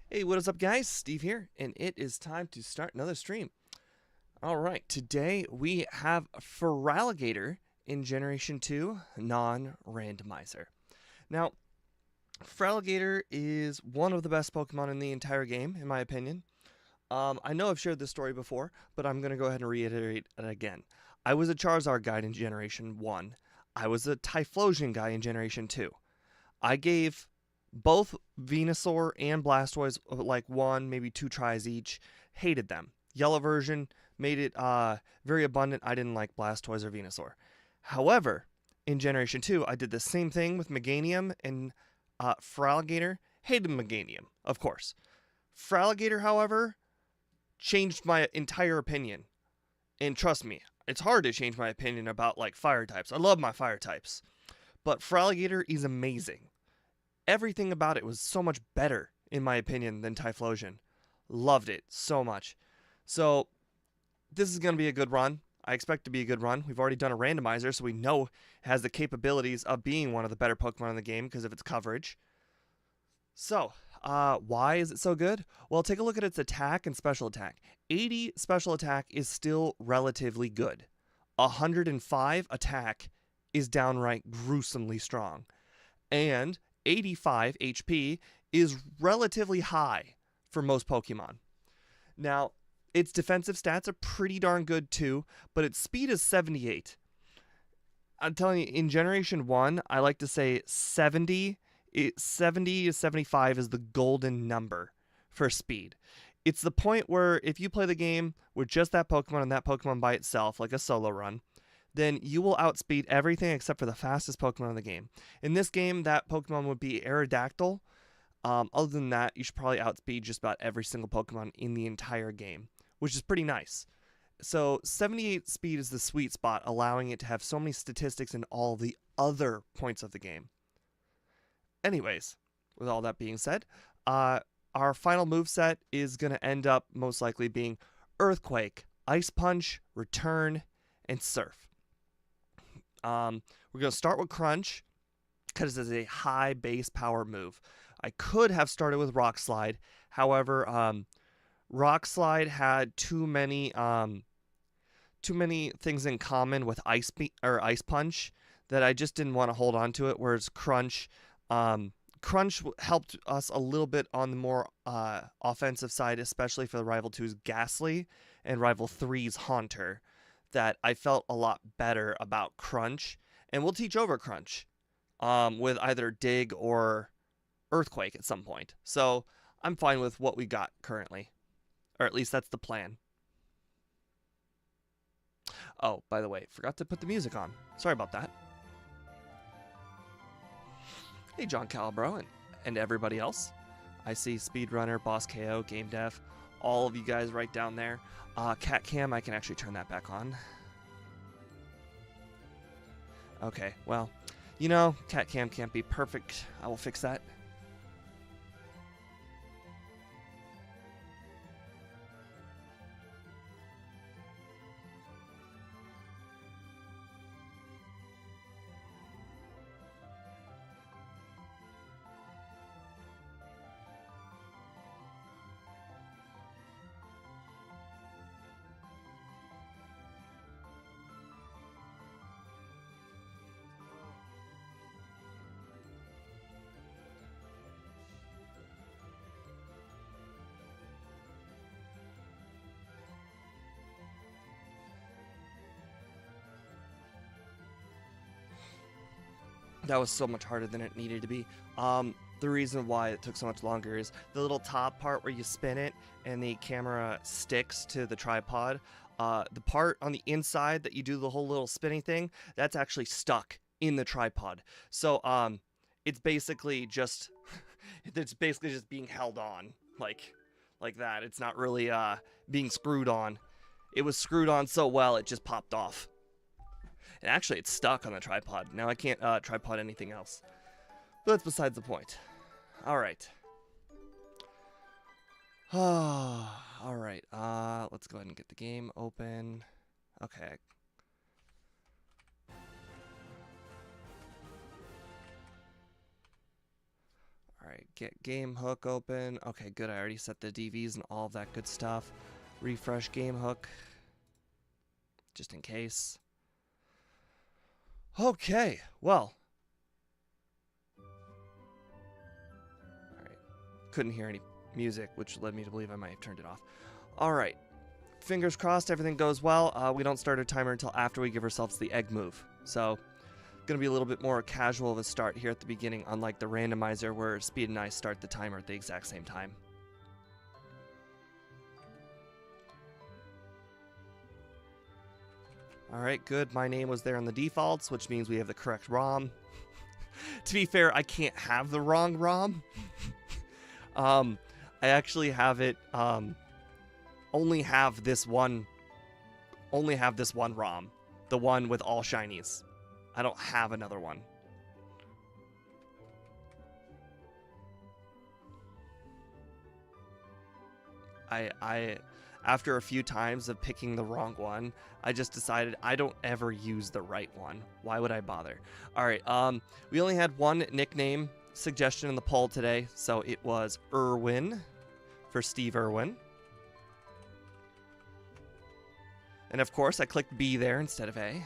Hey, what is up, guys? Steve here, and it is time to start another stream. All right, today we have Feraligatr in Generation 2 non-randomizer. Now, Feraligatr is one of the best Pokemon in the entire game, in my opinion. I know I've shared this story before, but I'm going to go ahead and reiterate it again. I was a Charizard guy in Generation 1. I was a Typhlosion guy in Generation 2. I gave both Venusaur and Blastoise like one, maybe two tries each. Hated them. Yellow version made it very abundant. I didn't like Blastoise or Venusaur. However, in Generation 2, I did the same thing with Meganium and Feraligatr. Hated Meganium, of course. Feraligatr, however, changed my entire opinion. And trust me, it's hard to change my opinion about like fire types. I love my fire types. But Feraligatr is amazing. Everything about it was so much better, in my opinion, than Typhlosion. Loved it so much. So, this is going to be a good run. I expect it to be a good run. We've already done a randomizer, so we know it has the capabilities of being one of the better Pokemon in the game because of its coverage. So, why is it so good? Well, take a look at its attack and special attack. 80 special attack is still relatively good. 105 attack is downright gruesomely strong. And 85 HP is relatively high for most Pokemon. Now, its defensive stats are pretty darn good too, but its speed is 78. I'm telling you, in Generation 1, I like to say 70 to 75 is the golden number for speed. It's the point where if you play the game with just that Pokemon and that Pokemon by itself, like a solo run, then you will outspeed everything except for the fastest Pokemon in the game. In this game, that Pokemon would be Aerodactyl. Other than that, you should probably outspeed just about every single Pokemon in the entire game, which is pretty nice. So 78 speed is the sweet spot, allowing it to have so many statistics in all the other points of the game. Anyways, with all that being said, our final moveset is going to end up most likely being Earthquake, Ice Punch, Return, and Surf. We're going to start with Crunch because it's a high base power move. I could have started with Rock Slide. However, Rock Slide had too many things in common with Ice Punch that I just didn't want to hold on to it. Whereas Crunch helped us a little bit on the more offensive side, especially for the Rival 2's Ghastly and Rival 3's Haunter, that I felt a lot better about Crunch. And we'll teach over Crunch with either Dig or Earthquake at some point. So I'm fine with what we got currently. Or at least that's the plan. Oh, by the way, forgot to put the music on. Sorry about that. Hey, John Calabro and everybody else. I see Speedrunner, Boss KO, Game Dev, all of you guys right down there. Cat Cam, I can actually turn that back on. Okay, well, you know, Cat Cam can't be perfect. I will fix that. That was so much harder than it needed to be. The reason why it took so much longer is the little top part where you spin it and the camera sticks to the tripod. The part on the inside that you do the whole little spinning thing, that's actually stuck in the tripod. So it's basically just being held on like that. It's not really being screwed on. It was screwed on so well it just popped off. And actually, it's stuck on the tripod. Now I can't tripod anything else. But that's besides the point. Alright. Alright, let's go ahead and get the game open. Okay. Alright, get game hook open. Okay, good. I already set the DVs and all of that good stuff. Refresh game hook. Just in case. Okay, well. Alright. Couldn't hear any music, which led me to believe I might have turned it off. Alright. Fingers crossed everything goes well. We don't start a timer until after we give ourselves the egg move. So, going to be a little bit more casual of a start here at the beginning, unlike the randomizer where Speed and I start the timer at the exact same time. Alright, good. My name was there on the defaults, which means we have the correct ROM. To be fair, I can't have the wrong ROM. I actually have it, only have this one ROM. The one with all shinies. I don't have another one. I after a few times of picking the wrong one, I just decided I don't ever use the right one. Why would I bother? All right, we only had one nickname suggestion in the poll today, so it was Irwin for Steve Irwin. And of course, I clicked B there instead of A.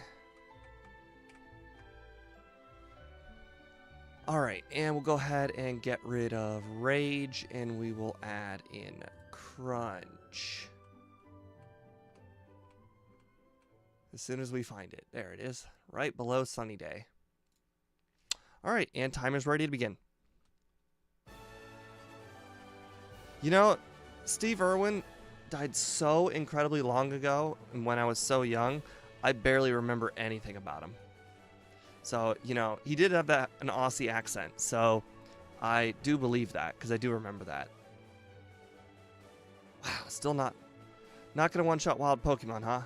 Alright, and we'll go ahead and get rid of Rage, and we will add in Crunch. As soon as we find it. There it is, right below Sunny Day. Alright, and timer's ready to begin. You know, Steve Irwin died so incredibly long ago, and when I was so young, I barely remember anything about him. So, you know, he did have an Aussie accent, so I do believe that, because I do remember that. Wow, still not gonna one-shot wild Pokemon, huh?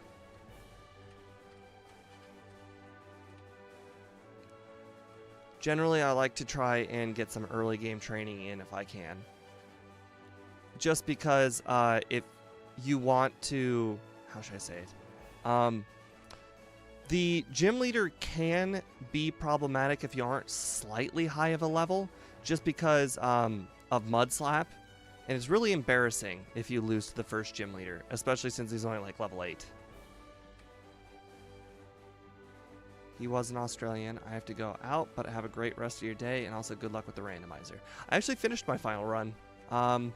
Generally, I like to try and get some early game training in if I can. Just because if you want to, how should I say it? The gym leader can be problematic if you aren't slightly high of a level, just because of Mud Slap, and it's really embarrassing if you lose to the first gym leader, especially since he's only like level 8. He was an Australian. I have to go out, but have a great rest of your day, and also good luck with the randomizer. I actually finished my final run. I'm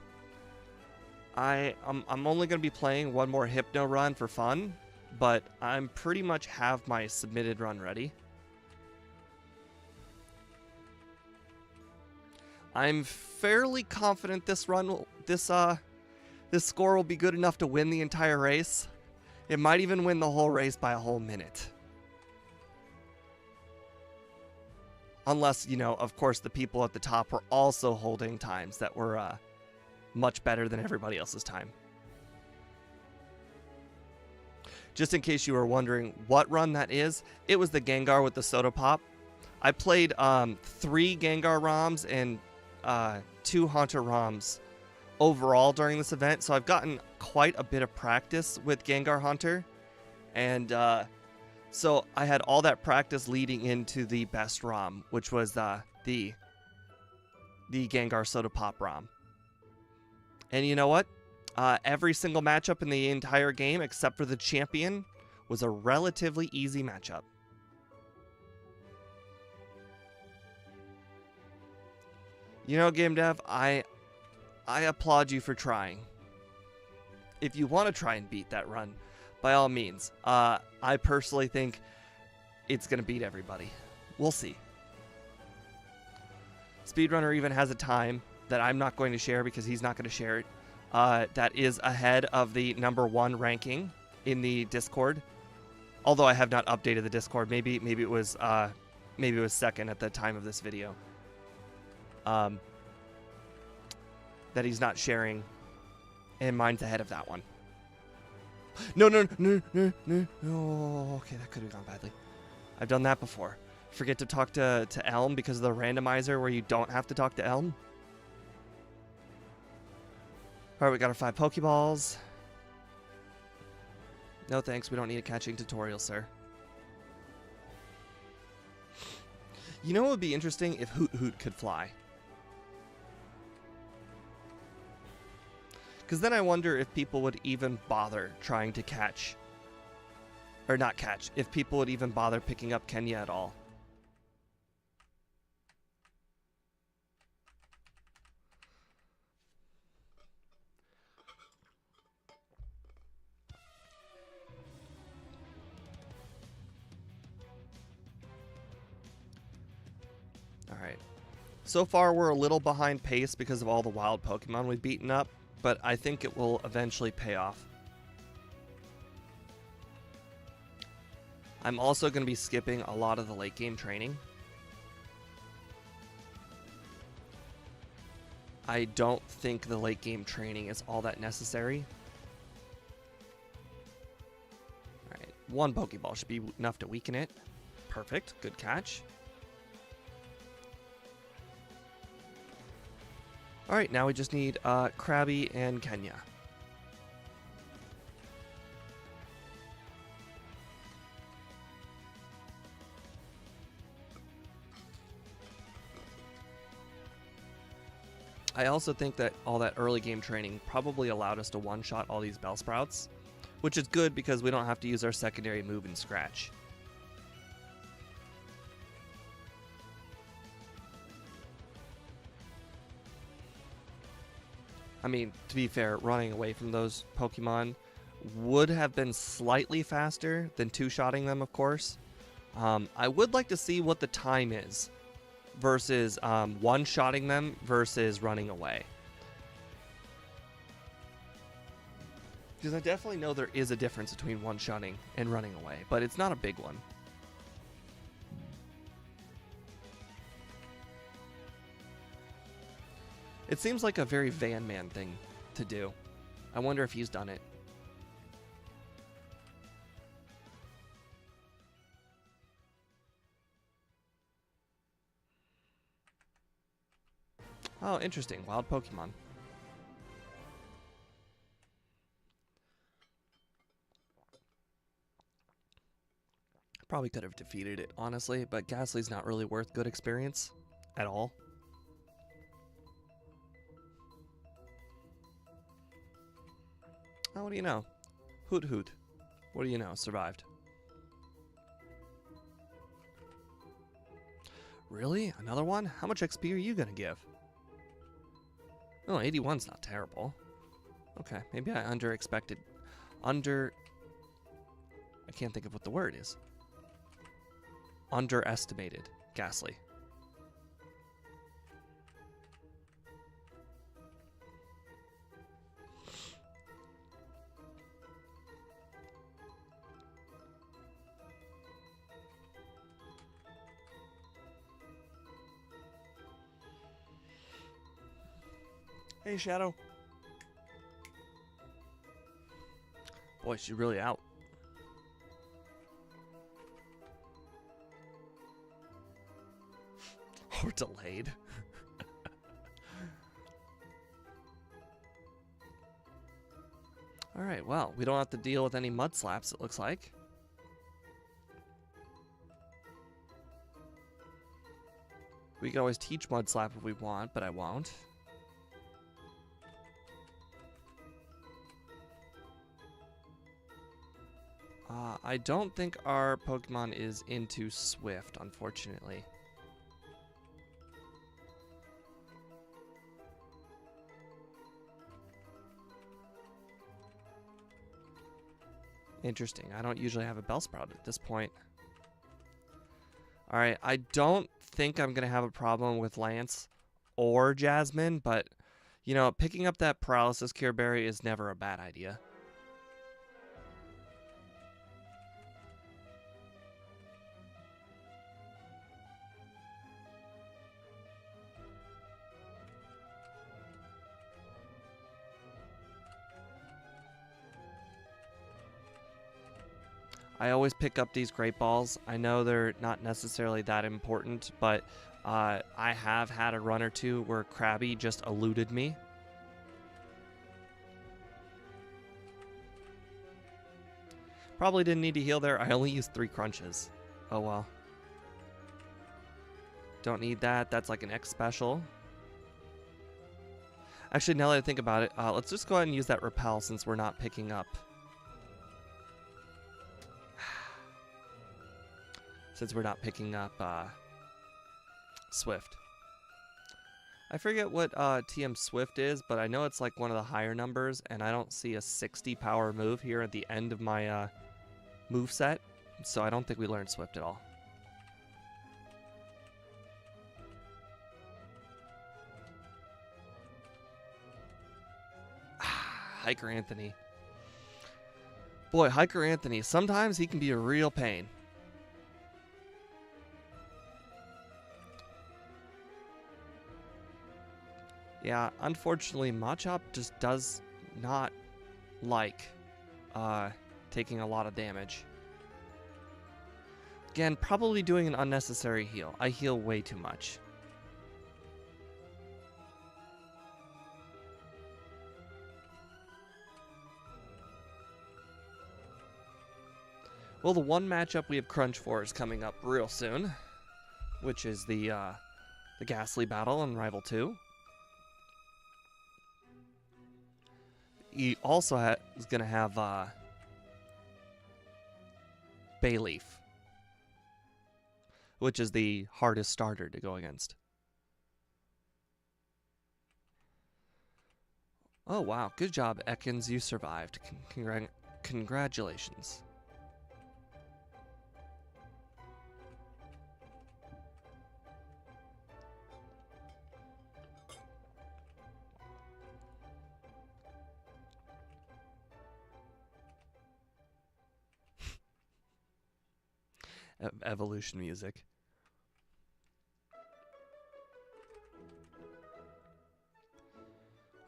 only going to be playing one more Hypno run for fun, but I'm pretty much have my submitted run ready. I'm fairly confident this run will, this score will be good enough to win the entire race. It might even win the whole race by a whole minute. Unless, you know, of course, the people at the top were also holding times that were much better than everybody else's time. Just in case you were wondering what run that is, it was the Gengar with the Soda Pop. I played 3 Gengar ROMs and 2 Haunter ROMs overall during this event, so I've gotten quite a bit of practice with Gengar Haunter, and so I had all that practice leading into the best ROM, which was the Gengar Soda Pop ROM. And you know what? Every single matchup in the entire game, except for the champion, was a relatively easy matchup. You know, Game Dev, I applaud you for trying. If you want to try and beat that run, by all means. I personally think it's going to beat everybody. We'll see. Speedrunner even has a time that I'm not going to share because he's not going to share it. That is ahead of the #1 ranking in the Discord. Although I have not updated the Discord. Maybe it was second at the time of this video. That he's not sharing, and mine's ahead of that one. No. Oh, okay, that could have gone badly. I've done that before. Forget to talk to Elm because of the randomizer where you don't have to talk to Elm. Alright, we got our 5 Pokeballs. No thanks, we don't need a catching tutorial, sir. You know what would be interesting if Hoot Hoot could fly? Because then I wonder if people would even bother trying to catch. Or not catch. If people would even bother picking up Kenya at all. Alright. So far, we're a little behind pace because of all the wild Pokemon we've beaten up, but I think it will eventually pay off. I'm also going to be skipping a lot of the late game training. I don't think the late game training is all that necessary. Alright, one Pokeball should be enough to weaken it. Perfect, good catch. Alright, now we just need Krabby and Kenya. I also think that all that early game training probably allowed us to one-shot all these Bellsprouts, which is good because we don't have to use our secondary move and Scratch. I mean, to be fair, running away from those Pokemon would have been slightly faster than two-shotting them, of course. I would like to see what the time is versus one-shotting them versus running away. Because I definitely know there is a difference between one-shotting and running away, but it's not a big one. It seems like a very Van Man thing to do. I wonder if he's done it. Oh, interesting. Wild Pokemon. Probably could have defeated it, honestly, but Ghastly's not really worth good experience at all. Oh, what do you know? Hoot Hoot. What do you know? Survived. Really? Another one? How much XP are you gonna give? Oh, 81's not terrible. Okay, maybe I underexpected. I can't think of what the word is. Underestimated Ghastly. Hey, Shadow. Boy, she's really out. Or delayed. Alright, well, we don't have to deal with any mud slaps, it looks like. We can always teach mud slap if we want, but I won't. I don't think our Pokemon is into Swift, unfortunately. Interesting. I don't usually have a Bellsprout at this point. Alright, I don't think I'm going to have a problem with Lance or Jasmine, but, you know, picking up that Paralysis Cure Berry is never a bad idea. I always pick up these Great Balls. I know they're not necessarily that important, but I have had a run or two where Krabby just eluded me. Probably didn't need to heal there. I only used 3 crunches. Oh well. Don't need that. That's like an X special. Actually, now that I think about it, let's just go ahead and use that repel since we're not picking up. Since we're not picking up Swift. I forget what TM Swift is, but I know it's like one of the higher numbers, and I don't see a 60 power move here at the end of my move set, so I don't think we learned Swift at all. Hiker Anthony. Boy, Hiker Anthony, sometimes he can be a real pain. Yeah, unfortunately, Machop just does not like taking a lot of damage. Again, probably doing an unnecessary heal. I heal way too much. Well, the one matchup we have Crunch for is coming up real soon, which is the Ghastly battle in Rival 2. He also is going to have Bayleaf, which is the hardest starter to go against. Oh, wow. Good job, Ekans. You survived. Congratulations. Evolution music.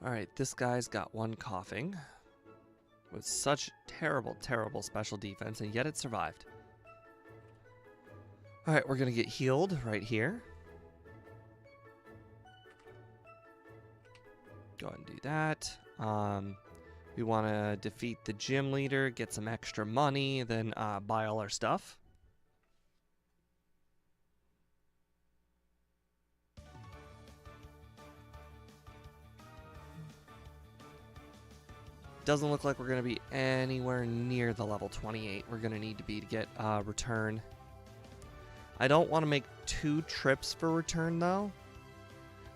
Alright, this guy's got one coughing with such terrible, terrible special defense, and yet it survived. Alright, we're going to get healed right here. Go ahead and do that. We want to defeat the gym leader, get some extra money, then buy all our stuff. Doesn't look like we're going to be anywhere near the level 28 we're going to need to be to get return. I don't want to make 2 trips for return though.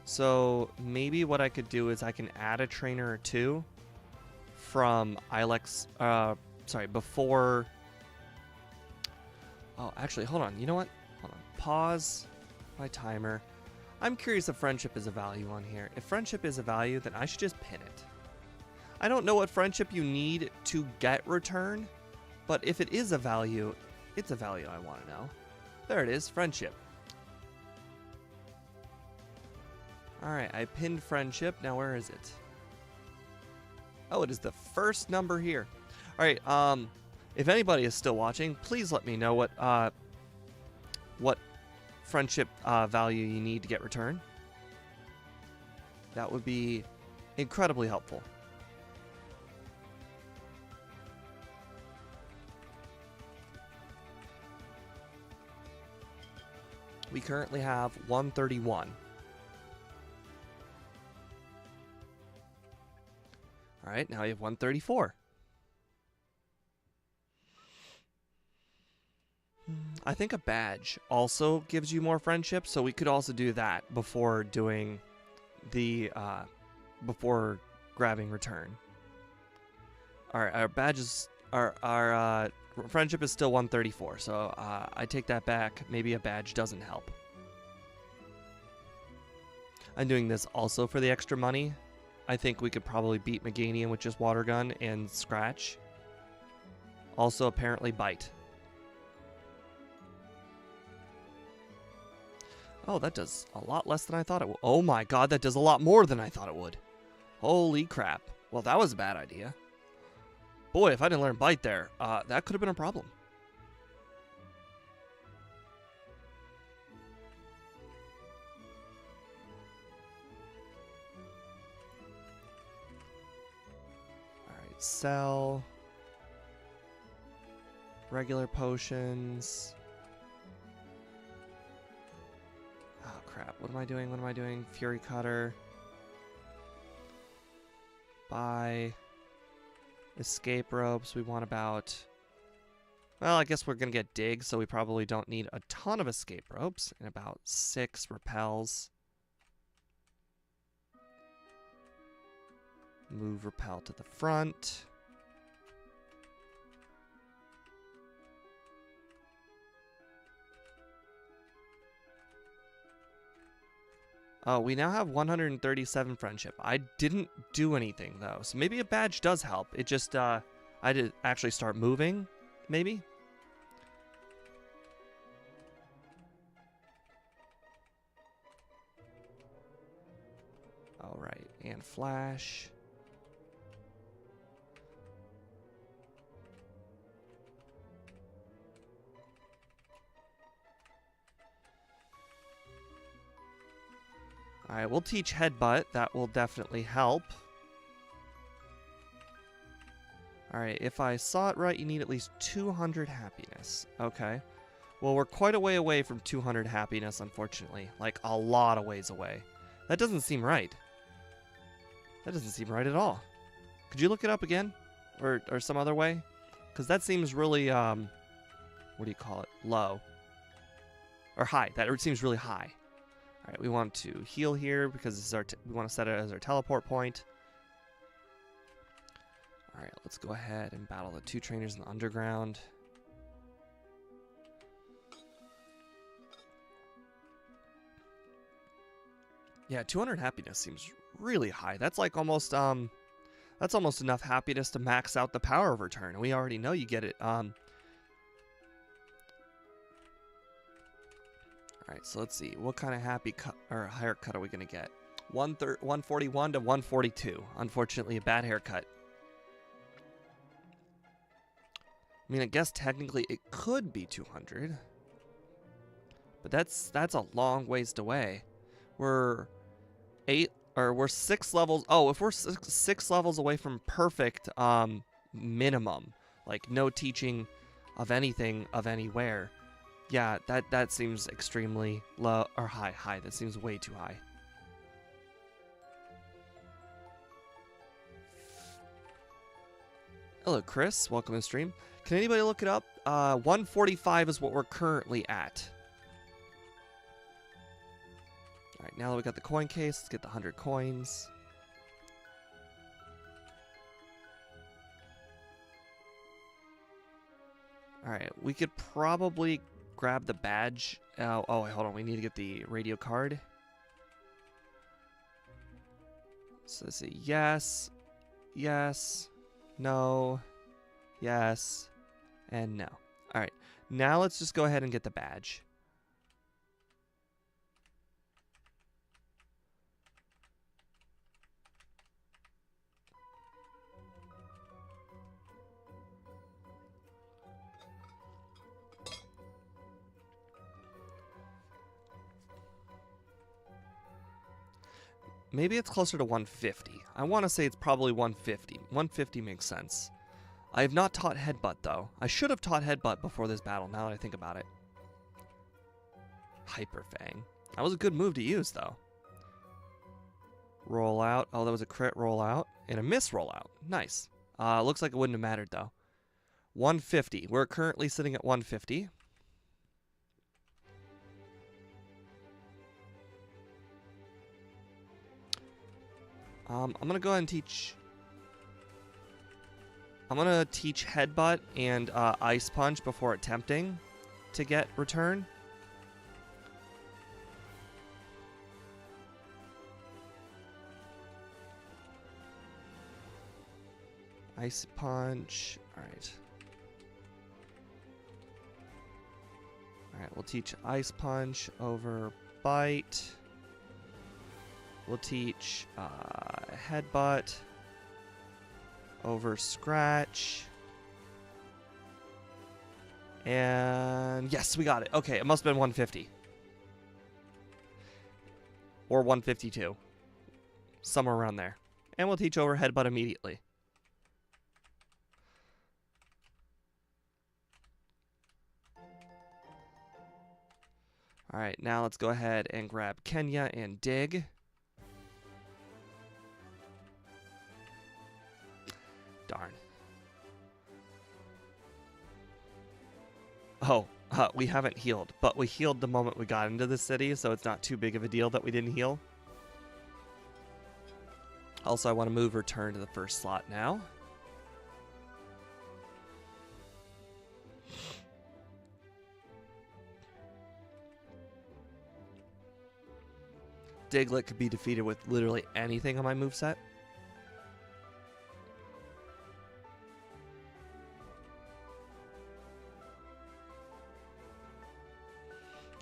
So maybe what I could do is I can add a trainer or 2 from Ilex, before... Oh, actually, hold on. You know what? Hold on. Pause my timer. I'm curious if friendship is a value on here. If friendship is a value, then I should just pin it. I don't know what friendship you need to get return, but if it is a value, it's a value I want to know. There it is, friendship. Alright, I pinned friendship. Now where is it? Oh, it is the first number here. Alright, if anybody is still watching, please let me know what friendship value you need to get return. That would be incredibly helpful. We currently have 131. All right, now we have 134. I think a badge also gives you more friendship, so we could also do that before doing the before grabbing return. All right, our badges, our friendship is still 134, so I take that back. Maybe a badge doesn't help. I'm doing this also for the extra money. I think we could probably beat Meganium with just Water Gun and Scratch. Also, apparently, Bite. Oh, that does a lot less than I thought it would. Oh my god, that does a lot more than I thought it would. Holy crap. Well, that was a bad idea. Boy, if I didn't learn Bite there, that could have been a problem. Alright, sell. Regular potions. Oh crap, what am I doing? What am I doing? Fury Cutter. buy escape ropes. We want about... Well, I guess we're going to get dig, so we probably don't need a ton of escape ropes. And about 6 repels. Move repel to the front. Oh, we now have 137 friendship. I didn't do anything, though. So maybe a badge does help. It just, I did actually start moving, maybe? All right, and flash. Alright, we'll teach headbutt. That will definitely help. Alright, if I saw it right, you need at least 200 happiness. Okay. Well, we're quite a way away from 200 happiness, unfortunately. Like, a lot of ways away. That doesn't seem right. That doesn't seem right at all. Could you look it up again? Or some other way? Because that seems really, what do you call it? Low. Or high. That seems really high. Alright, we want to heal here because this is our we want to set it as our teleport point. Alright, let's go ahead and battle the 2 trainers in the underground. Yeah, 200 happiness seems really high. That's like almost that's almost enough happiness to max out the power of return. And we already know you get it. Alright, so let's see. What kind of haircut are we going to get? 141 to 142. Unfortunately, a bad haircut. I mean, I guess technically it could be 200. But that's a long ways away. We're 6 levels. Oh, if we're 6 levels away from perfect minimum, like no teaching of anything of anywhere. Yeah, that seems extremely low or high. That seems way too high. Hello, Chris. Welcome to the stream. Can anybody look it up? 145 is what we're currently at. All right, now that we got the coin case, let's get the 100 coins. All right, we could probably grab the badge. Oh, wait, hold on. We need to get the radio card. So let's see. Yes, yes, no, yes, and no. All right, now let's just go ahead and get the badge. Maybe it's closer to 150. I want to say it's probably 150. 150 makes sense. I have not taught headbutt, though. I should have taught headbutt before this battle, now that I think about it. Hyper Fang. That was a good move to use, though. Roll out. Oh, that was a crit rollout. And a miss rollout. Nice. Looks like it wouldn't have mattered, though. 150. We're currently sitting at 150. I'm going to go ahead and teach... I'm going to teach Headbutt and Ice Punch before attempting to get Return. Ice Punch. Alright. Alright, we'll teach Ice Punch over Bite. We'll teach Headbutt over Scratch. And yes, we got it. Okay, it must have been 150. Or 152. Somewhere around there. And we'll teach over Headbutt immediately. Alright, now let's go ahead and grab Kenya and Dig. Darn. Oh, we haven't healed, but we healed the moment we got into the city, so it's not too big of a deal that we didn't heal. Also, I want to move return to the first slot now. Diglett could be defeated with literally anything on my moveset.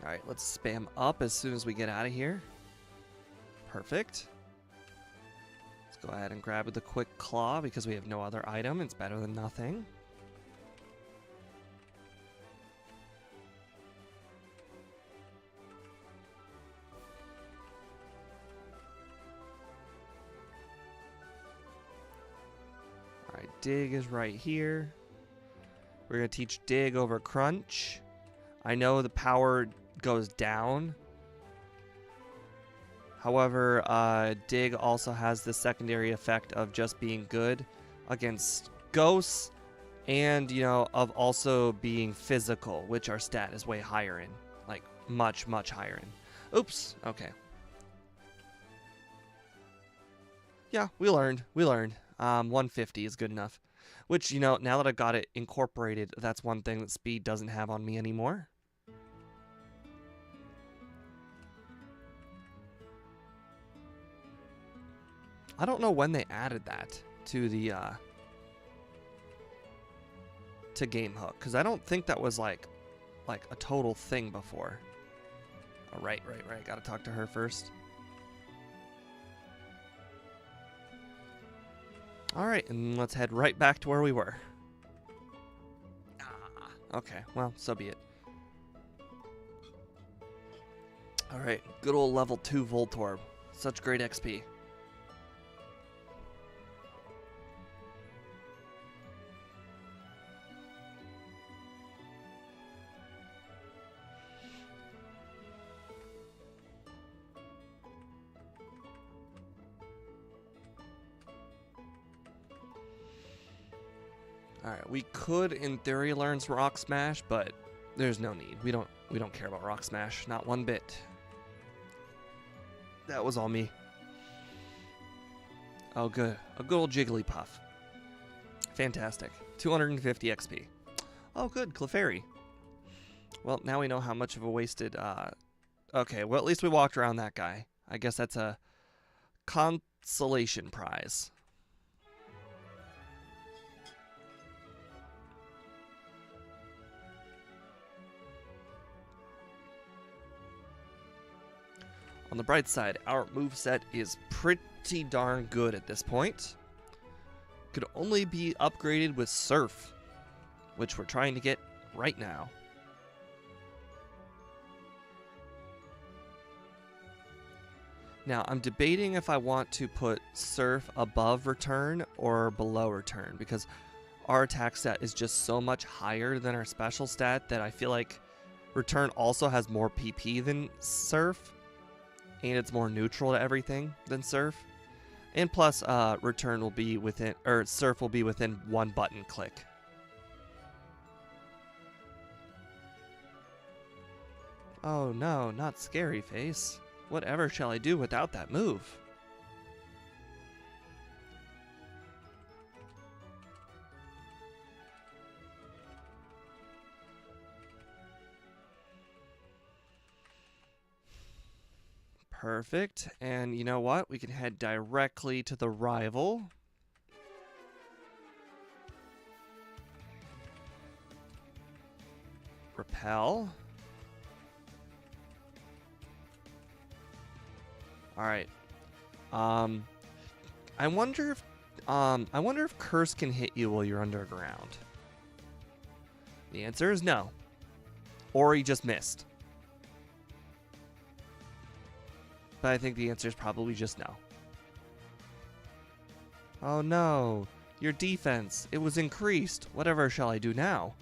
Alright, let's spam up as soon as we get out of here. Perfect. Let's go ahead and grab the quick claw because we have no other item. It's better than nothing. Alright, dig is right here. We're going to teach dig over crunch. I know the power goes down. However, dig also has the secondary effect of just being good against ghosts and, you know, of also being physical, which our stat is way higher in. Like, much, much higher in. Oops. Okay. Yeah, we learned. 150 is good enough. Which, you know, now that I've got it incorporated, that's one thing that speed doesn't have on me anymore. I don't know when they added that to the to Game Hook, because I don't think that was like a total thing before. Oh, right. Gotta talk to her first. Alright, and let's head right back to where we were. Okay, well, so be it. Alright, good old level 2 Voltorb. Such great XP. Alright, we could, in theory, learn Rock Smash, but there's no need. We don't care about Rock Smash, not one bit. That was all me. Oh, good. A good old Jigglypuff. Fantastic. 250 XP. Oh, good. Clefairy. Well, now we know how much of a wasted... Okay, well, at least we walked around that guy. I guess that's a consolation prize. On the bright side, our moveset is pretty darn good at this point. Could only be upgraded with Surf, which we're trying to get right now. Now, I'm debating if I want to put Surf above Return or below Return, because our attack stat is just so much higher than our special stat that I feel like Return also has more PP than Surf. And it's more neutral to everything than Surf. And plus, Return will be within, or Surf will be within one button click. Oh no, not Scary Face. Whatever shall I do without that move? Perfect. And you know what? We can head directly to the rival. Repel. All right. I wonder if Curse can hit you while you're underground. The answer is no. Or he just missed. But I think the answer is probably just no. Oh no, your defense, it was increased. Whatever shall I do now?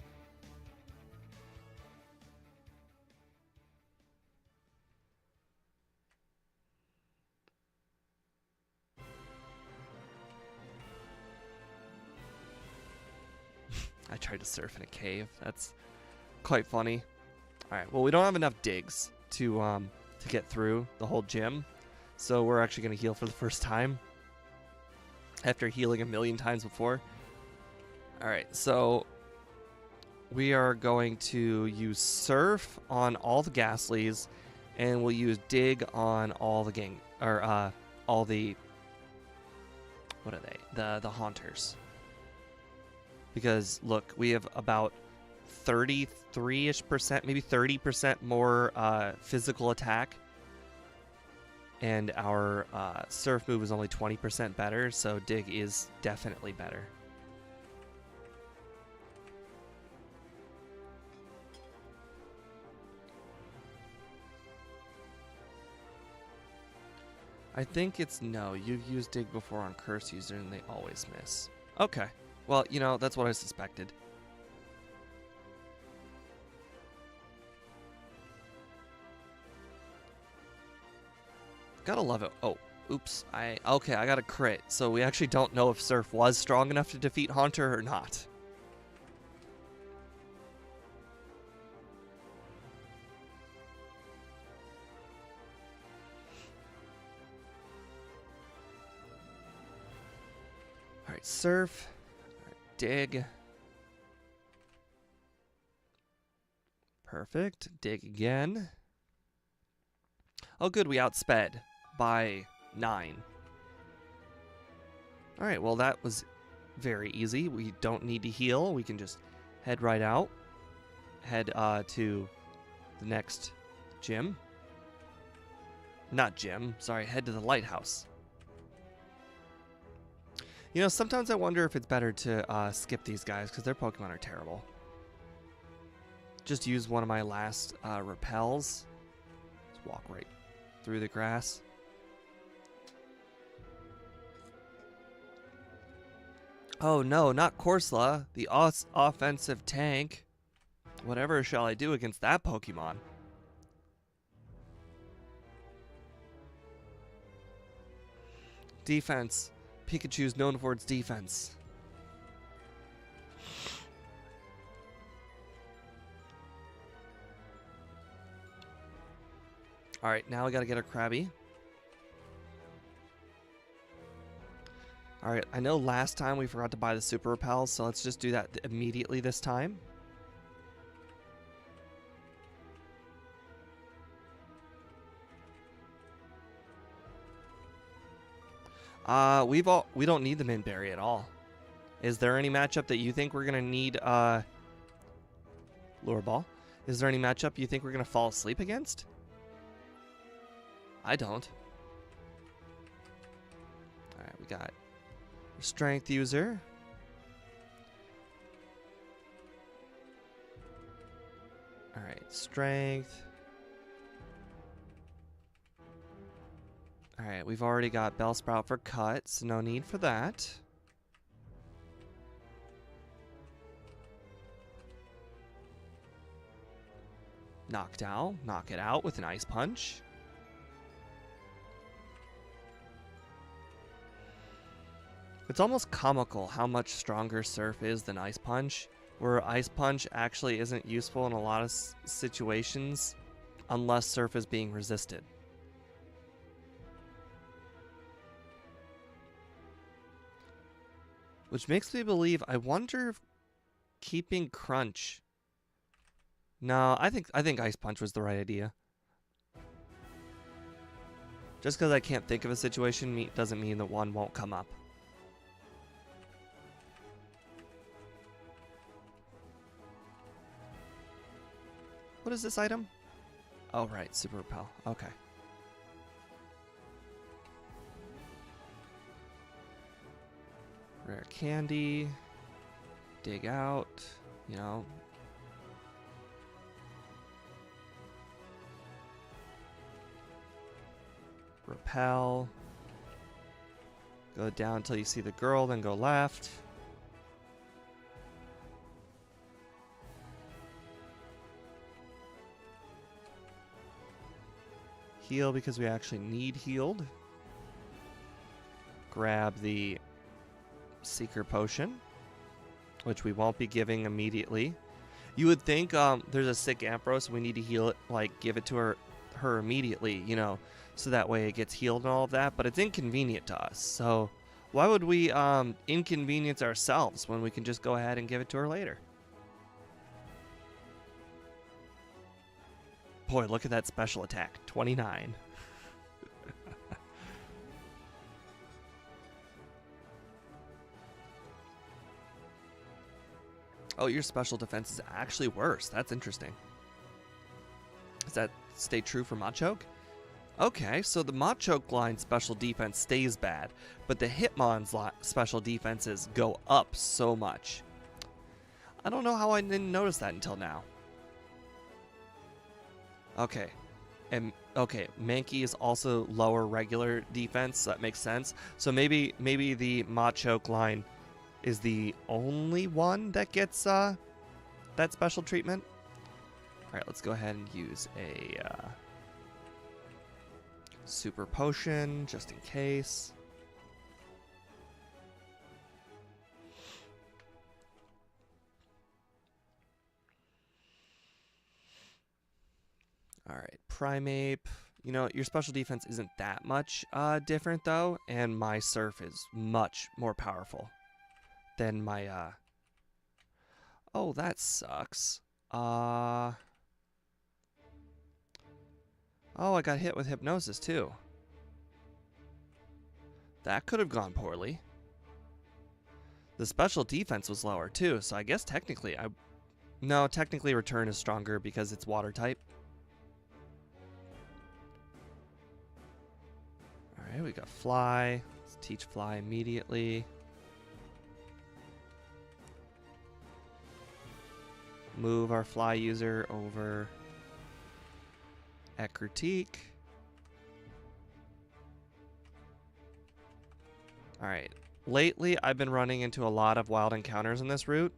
I tried to surf in a cave. That's quite funny. Alright, well, we don't have enough digs to get through the whole gym. So we're actually going to heal for the first time. After healing a million times before. Alright, so we are going to use Surf on all the Ghastlies, and we'll use Dig on all the all the, what are they? The Haunters. Because, look, we have about 33-ish%, maybe 30% more physical attack. And our Surf move is only 20% better, so Dig is definitely better. I think it's no. You've used Dig before on Curse User and they always miss. Okay. Well, you know, that's what I suspected. Gotta love it. Oh, oops. Okay, I got a crit. So we actually don't know if Surf was strong enough to defeat Haunter or not. Alright, Surf. Alright, Dig. Perfect. Dig again. Oh, good. We outsped by 9. Alright, well, that was very easy. We don't need to heal. We can just head right out. Head to the next gym. Not gym. Sorry, head to the lighthouse. You know, sometimes I wonder if it's better to skip these guys because their Pokemon are terrible. Just use one of my last repels. Just walk right through the grass. Oh no, not Corsola, the offensive tank. Whatever shall I do against that Pokemon? Defense. Pikachu's known for its defense. Alright, now we gotta get our Krabby. Alright, I know last time we forgot to buy the Super Repels, so let's just do that immediately this time. We don't need the Mint Berry at all. Is there any matchup that you think we're gonna need Lure Ball? Is there any matchup you think we're gonna fall asleep against? I don't. Alright, we got Strength User. Alright, Strength. Alright, we've already got Bellsprout for cut, so no need for that. Knockdown, knock it out with an Ice Punch. It's almost comical how much stronger Surf is than Ice Punch, where Ice Punch actually isn't useful in a lot of situations unless Surf is being resisted. Which makes me believe, I wonder if keeping Crunch. No, I think Ice Punch was the right idea. Just because I can't think of a situation doesn't mean that one won't come up. What is this item? Oh, right, Super Repel. Okay. Rare Candy. Dig out. You know. Repel. Go down until you see the girl, then go left. Heal because we actually need healed. Grab the Seeker Potion. which we won't be giving immediately. You would think there's a sick Ampharos, we need to heal it, like give it to her immediately, you know, so that way it gets healed and all of that, but it's inconvenient to us. So why would we inconvenience ourselves when we can just go ahead and give it to her later? Boy, look at that special attack, 29. Oh, your special defense is actually worse. That's interesting. Does that stay true for Machoke? Okay, so the Machoke line special defense stays bad, but the Hitmon's special defenses go up so much. I don't know how I didn't notice that until now. Okay. And okay, Mankey is also lower regular defense, so that makes sense. So maybe the Machoke line is the only one that gets that special treatment. All right, let's go ahead and use a super potion just in case. All right, Primeape. You know, your special defense isn't that much different though, and my Surf is much more powerful than my oh, that sucks. Oh, I got hit with Hypnosis too. That could have gone poorly. The special defense was lower too, so I guess technically no, technically Return is stronger because it's water type. Alright, we got Fly. Let's teach Fly immediately. Move our Fly user over at Critique. Alright. Lately, I've been running into a lot of wild encounters in this route.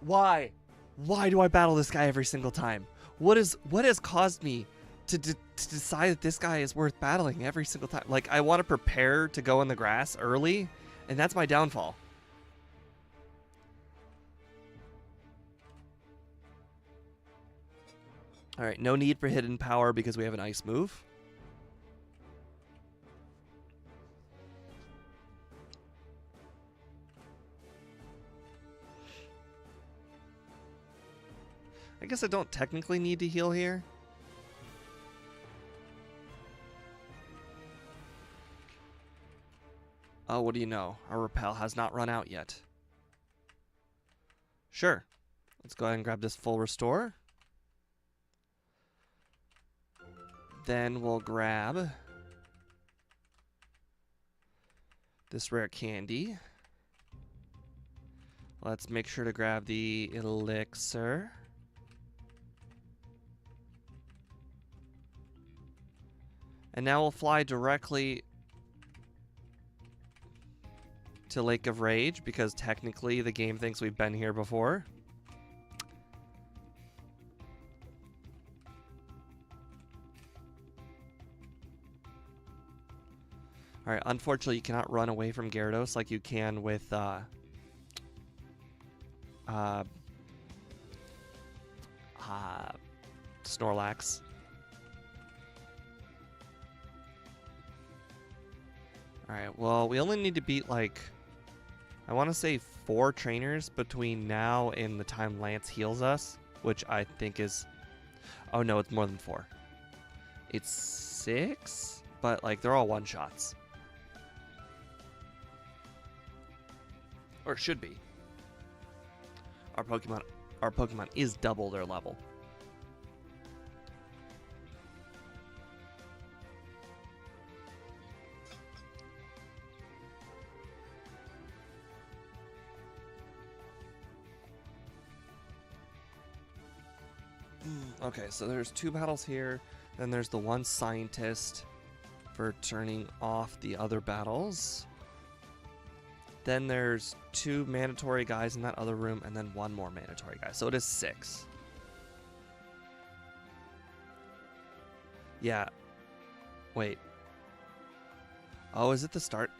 Why? Why do I battle this guy every single time? What has caused me to decide that this guy is worth battling every single time? Like, I want to prepare to go in the grass early, and that's my downfall. Alright, no need for hidden power because we have an ice move. I guess I don't technically need to heal here. Oh, what do you know? Our Repel has not run out yet. Sure. Let's go ahead and grab this full restore. Then we'll grab this rare candy. Let's make sure to grab the elixir. And now we'll fly directly to Lake of Rage because technically the game thinks we've been here before. Alright, unfortunately you cannot run away from Gyarados like you can with Snorlax. Alright, well, we only need to beat, like, I want to say 4 trainers between now and the time Lance heals us, which I think is... Oh, no, it's more than 4. It's 6, but, like, they're all one-shots. Or should be. Our Pokemon is double their level. Okay, so there's 2 battles here. Then there's the 1 scientist for turning off the other battles. Then there's 2 mandatory guys in that other room, and then 1 more mandatory guy. So it is 6. Yeah. Wait. Oh, is it the start?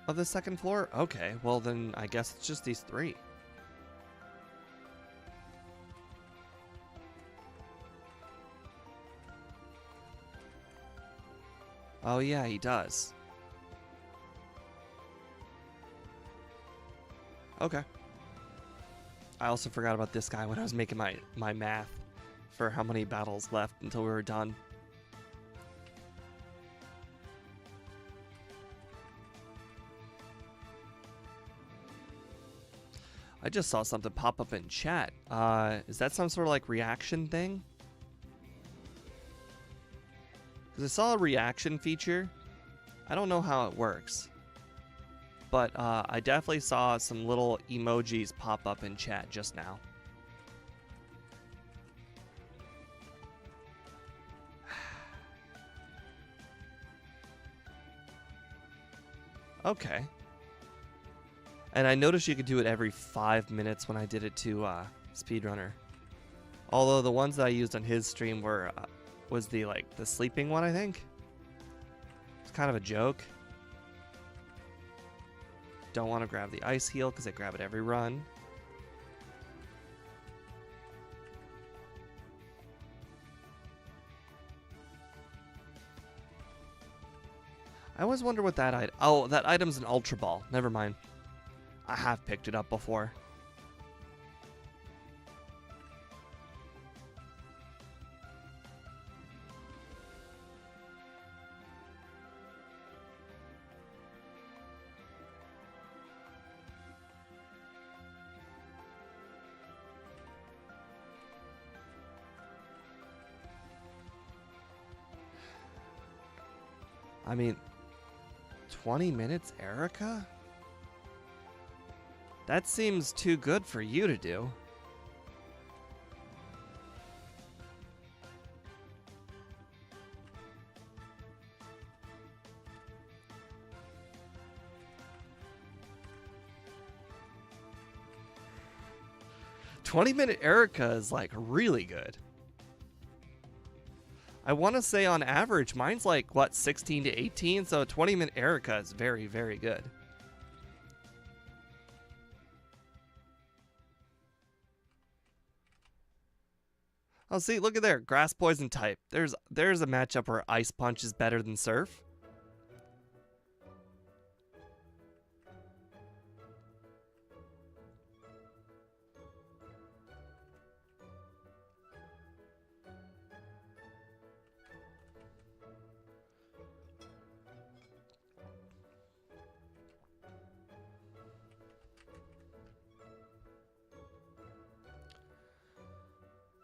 of the second floor? Okay, well then I guess it's just these 3. Oh yeah, he does. Okay. I also forgot about this guy when I was making my math for how many battles left until we were done. I just saw something pop up in chat. Is that some sort of like reaction thing? Because I saw a reaction feature. I don't know how it works. But I definitely saw some little emojis pop up in chat just now. Okay. And I noticed you could do it every 5 minutes when I did it to Speedrunner. Although the ones that I used on his stream were was the sleeping one, I think. It's kind of a joke. Don't want to grab the ice heal because I grab it every run. I always wonder what that item... Oh, that item's an Ultra Ball. Never mind. I have picked it up before. I mean, 20 minutes, Erica? That seems too good for you to do. "20-minute Erica is like really good. I want to say on average, mine's like, what, 16 to 18? So 20-minute Erica is very, very good. Oh, see, look at there. Grass Poison type. There's a matchup where Ice Punch is better than Surf.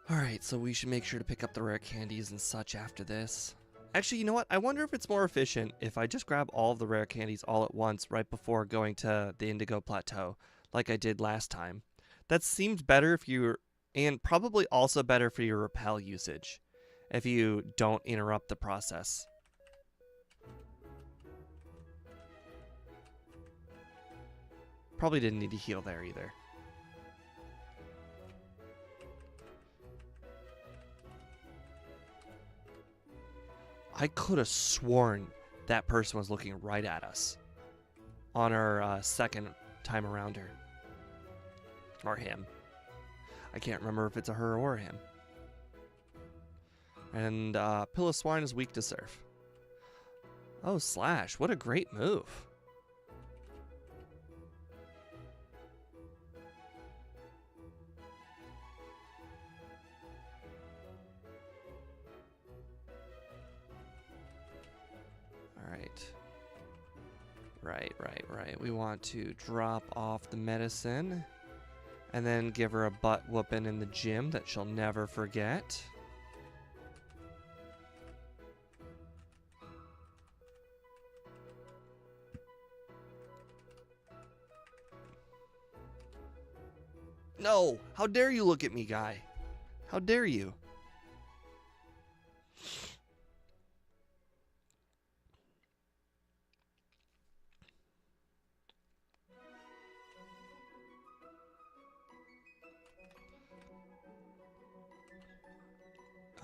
Alright, so we should make sure to pick up the rare candies and such after this. Actually, you know what? I wonder if it's more efficient if I just grab all of the rare candies all at once right before going to the Indigo Plateau, like I did last time. That seems better if you're... and probably also better for your repel usage, if you don't interrupt the process. Probably didn't need to heal there either. I could have sworn that person was looking right at us on our second time around her. Or him. I can't remember if it's a her or a him. And Pillow Swine is weak to Surf. Oh, Slash. What a great move. Right. We want to drop off the medicine and then give her a butt whooping in the gym that she'll never forget. No! How dare you look at me, guy? How dare you?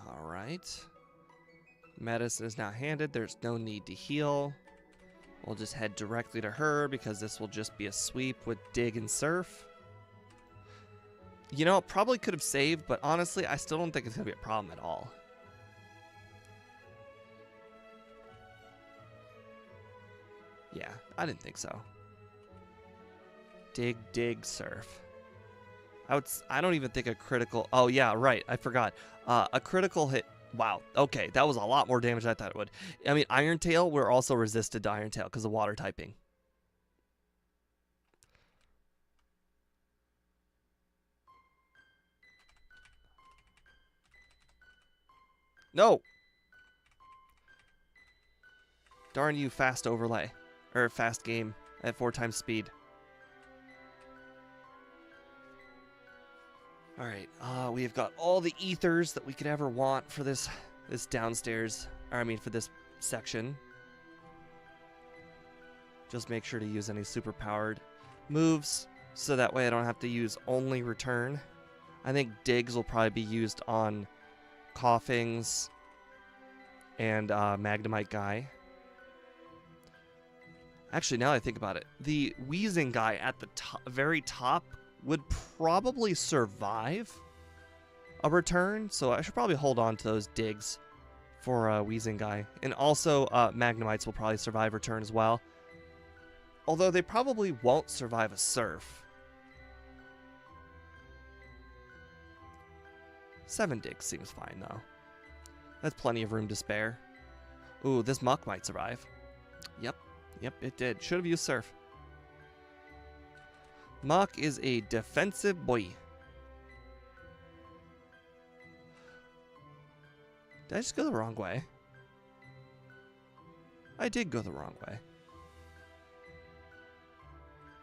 Alright. Medicine is now handed. There's no need to heal. We'll just head directly to her because this will just be a sweep with Dig and Surf. You know, probably could have saved, but honestly, I still don't think it's going to be a problem at all. Yeah, I didn't think so. Dig, Dig, Surf. I don't even think a critical... Oh, yeah, right. I forgot. A critical hit... Wow. Okay, that was a lot more damage than I thought it would. I mean, Iron Tail, we're also resisted to Iron Tail because of water typing. No! Darn you, fast overlay. Or fast game at 4 times speed. Alright, we've got all the ethers that we could ever want for this downstairs, or I mean for this section. Just make sure to use any super powered moves, so that way I don't have to use only return. I think digs will probably be used on Coughings and Magnemite guy. Actually, now that I think about it, the Wheezing guy at the very top would probably survive a return, so I should probably hold on to those digs for Wheezing guy. And also, Magnemites will probably survive return as well. Although they probably won't survive a Surf. 7 digs seems fine, though. That's plenty of room to spare. Ooh, this Muck might survive. Yep, it did. Should have used Surf. Muck is a defensive boy. Did I just go the wrong way? I did go the wrong way.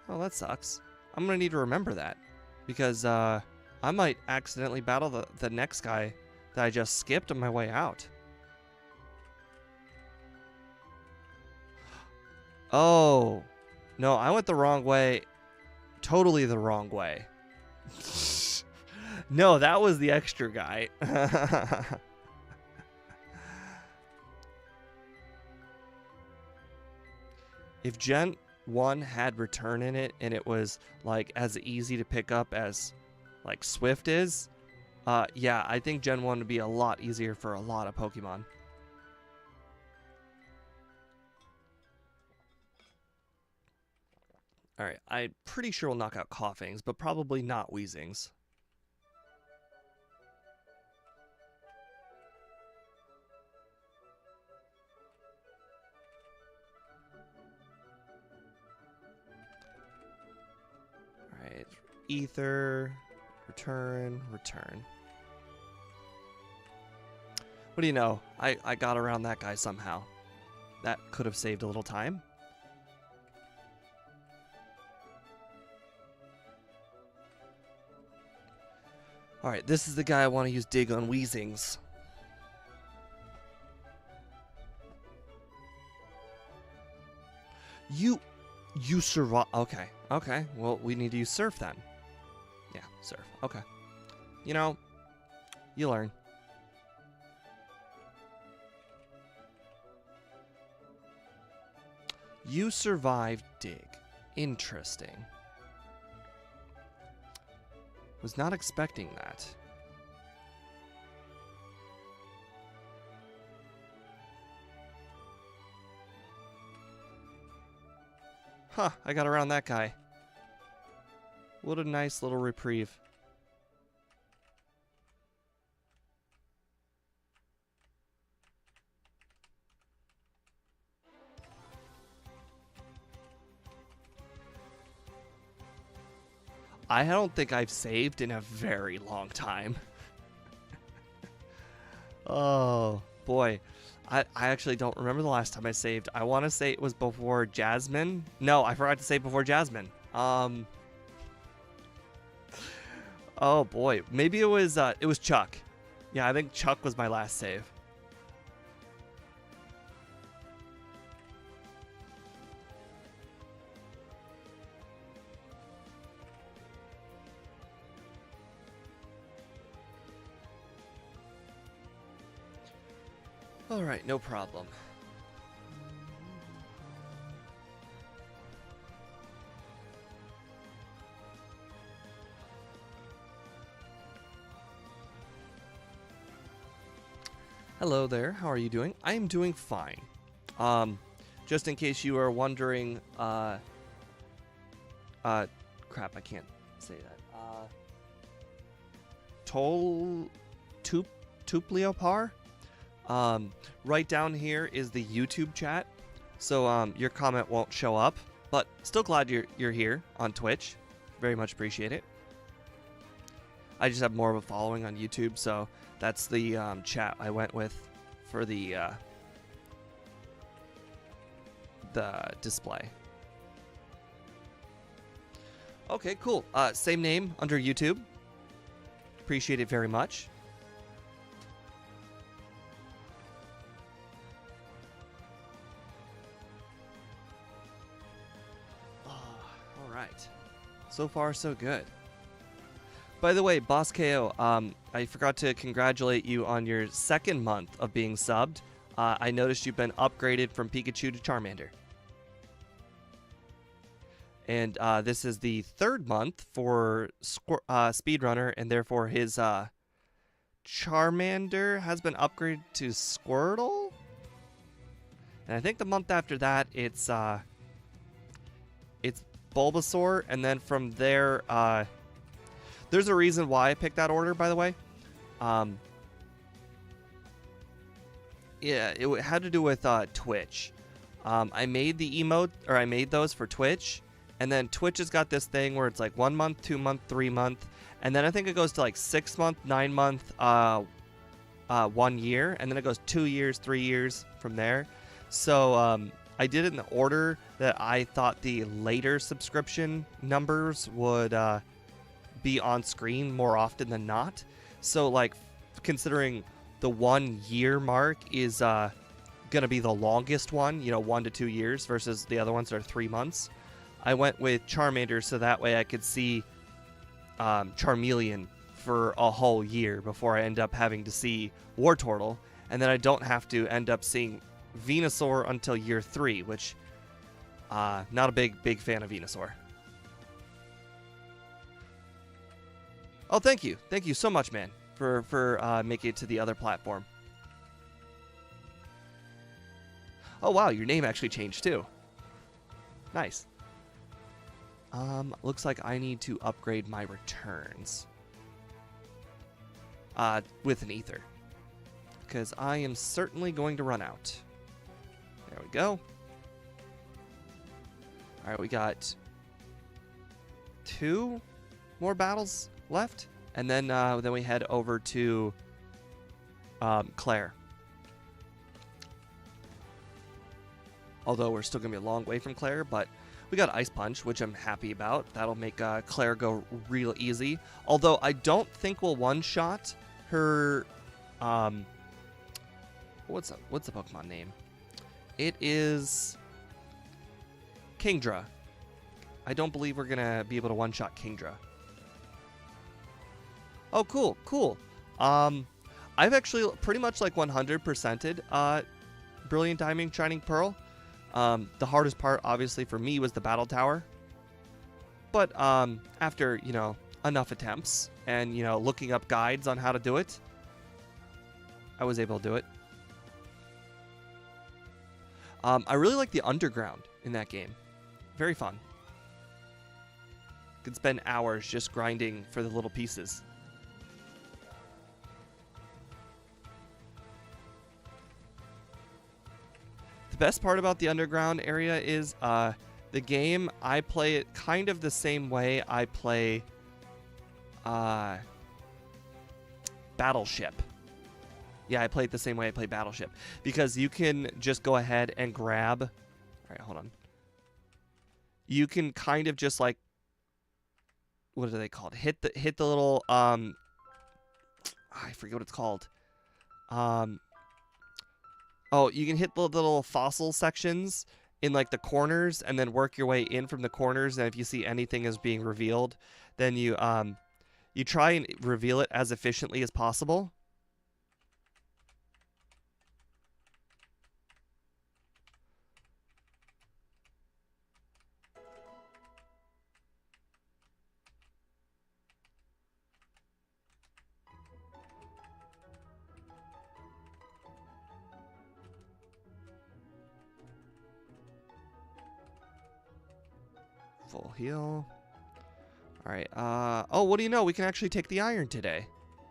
Oh, that sucks. I'm going to need to remember that. Because I might accidentally battle the next guy that I just skipped on my way out. Oh. No, I went the wrong way. Totally the wrong way. No, that was the extra guy. If Gen 1 had return in it and it was like as easy to pick up as like Swift is, yeah, I think Gen 1 would be a lot easier for a lot of Pokemon. Alright, I'm pretty sure we'll knock out Coughings, but probably not Wheezings. Alright, Ether, return. What do you know? I got around that guy somehow. That could have saved a little time. Alright, this is the guy I want to use Dig on Wheezings. You survive. Okay. Well, we need to use Surf then. Yeah, Surf. Okay. You know, you learn. You survived Dig. Interesting. Was not expecting that. Huh, I got around that guy. What a nice little reprieve. I don't think I've saved in a very long time. Oh, boy. I actually don't remember the last time I saved. I want to say it was before Jasmine. No, I forgot to save before Jasmine. Oh, boy. Maybe it was Chuck. Yeah, I think Chuck was my last save. Alright, no problem. Hello there, how are you doing? I am doing fine. Just in case you are wondering, crap, I can't say that. Tupliopar? Right down here is the YouTube chat, so your comment won't show up, but still glad you're here on Twitch. Very much appreciate it. I just have more of a following on YouTube, so that's the chat I went with for the display. Okay, cool. Same name under YouTube. Appreciate it very much. All right. So far, so good. By the way, Boss KO, I forgot to congratulate you on your 2nd month of being subbed. I noticed you've been upgraded from Pikachu to Charmander. And this is the 3rd month for Speedrunner, and therefore his Charmander has been upgraded to Squirtle. And I think the month after that, it's Bulbasaur, and then from there, there's a reason why I picked that order, by the way. Yeah, it had to do with Twitch. I made the emote, or I made those for Twitch, and then Twitch has got this thing where it's like 1 month, 2 month, 3 month, and then I think it goes to like 6 month, 9 month, 1 year, and then it goes 2 years, 3 years from there. So I did it in the order that I thought the later subscription numbers would be on screen more often than not. So like considering the 1 year mark is gonna be the longest one, 1 to 2 years, versus the other ones are 3 months, I went with Charmander so that way I could see Charmeleon for a whole year before I end up having to see Wartortle, and then I don't have to end up seeing Venusaur until year 3, which not a big fan of Venusaur. Oh, thank you so much, man, for making it to the other platform. Oh wow, your name actually changed too. Nice. Looks like I need to upgrade my returns with an ether, because I am certainly going to run out. There we go. All right, we got 2 more battles left, and then we head over to Claire. Although we're still gonna be a long way from Claire, but we got Ice Punch, which I'm happy about. That'll make Claire go real easy. Although I don't think we'll one-shot her. What's the Pokemon name? It is Kingdra. I don't believe we're gonna be able to one-shot Kingdra. Oh, cool. I've actually pretty much like 100%ed Brilliant Diamond, Shining Pearl. The hardest part, obviously, for me was the Battle Tower. But after, enough attempts and, looking up guides on how to do it, I was able to do it. I really like the underground in that game. Very fun. Could spend hours just grinding for the little pieces. The best part about the underground area is the game, I play it kind of the same way I play Battleship. Yeah, I play it the same way I play Battleship, because you can just go ahead and grab. All right, hold on. You can kind of just like, what are they called? Hit the little I forget what it's called. Oh, you can hit the little fossil sections in like the corners, and then work your way in from the corners. And if you see anything is being revealed, then you try and reveal it as efficiently as possible. full heal. All right. Oh, what do you know? We can actually take the iron today.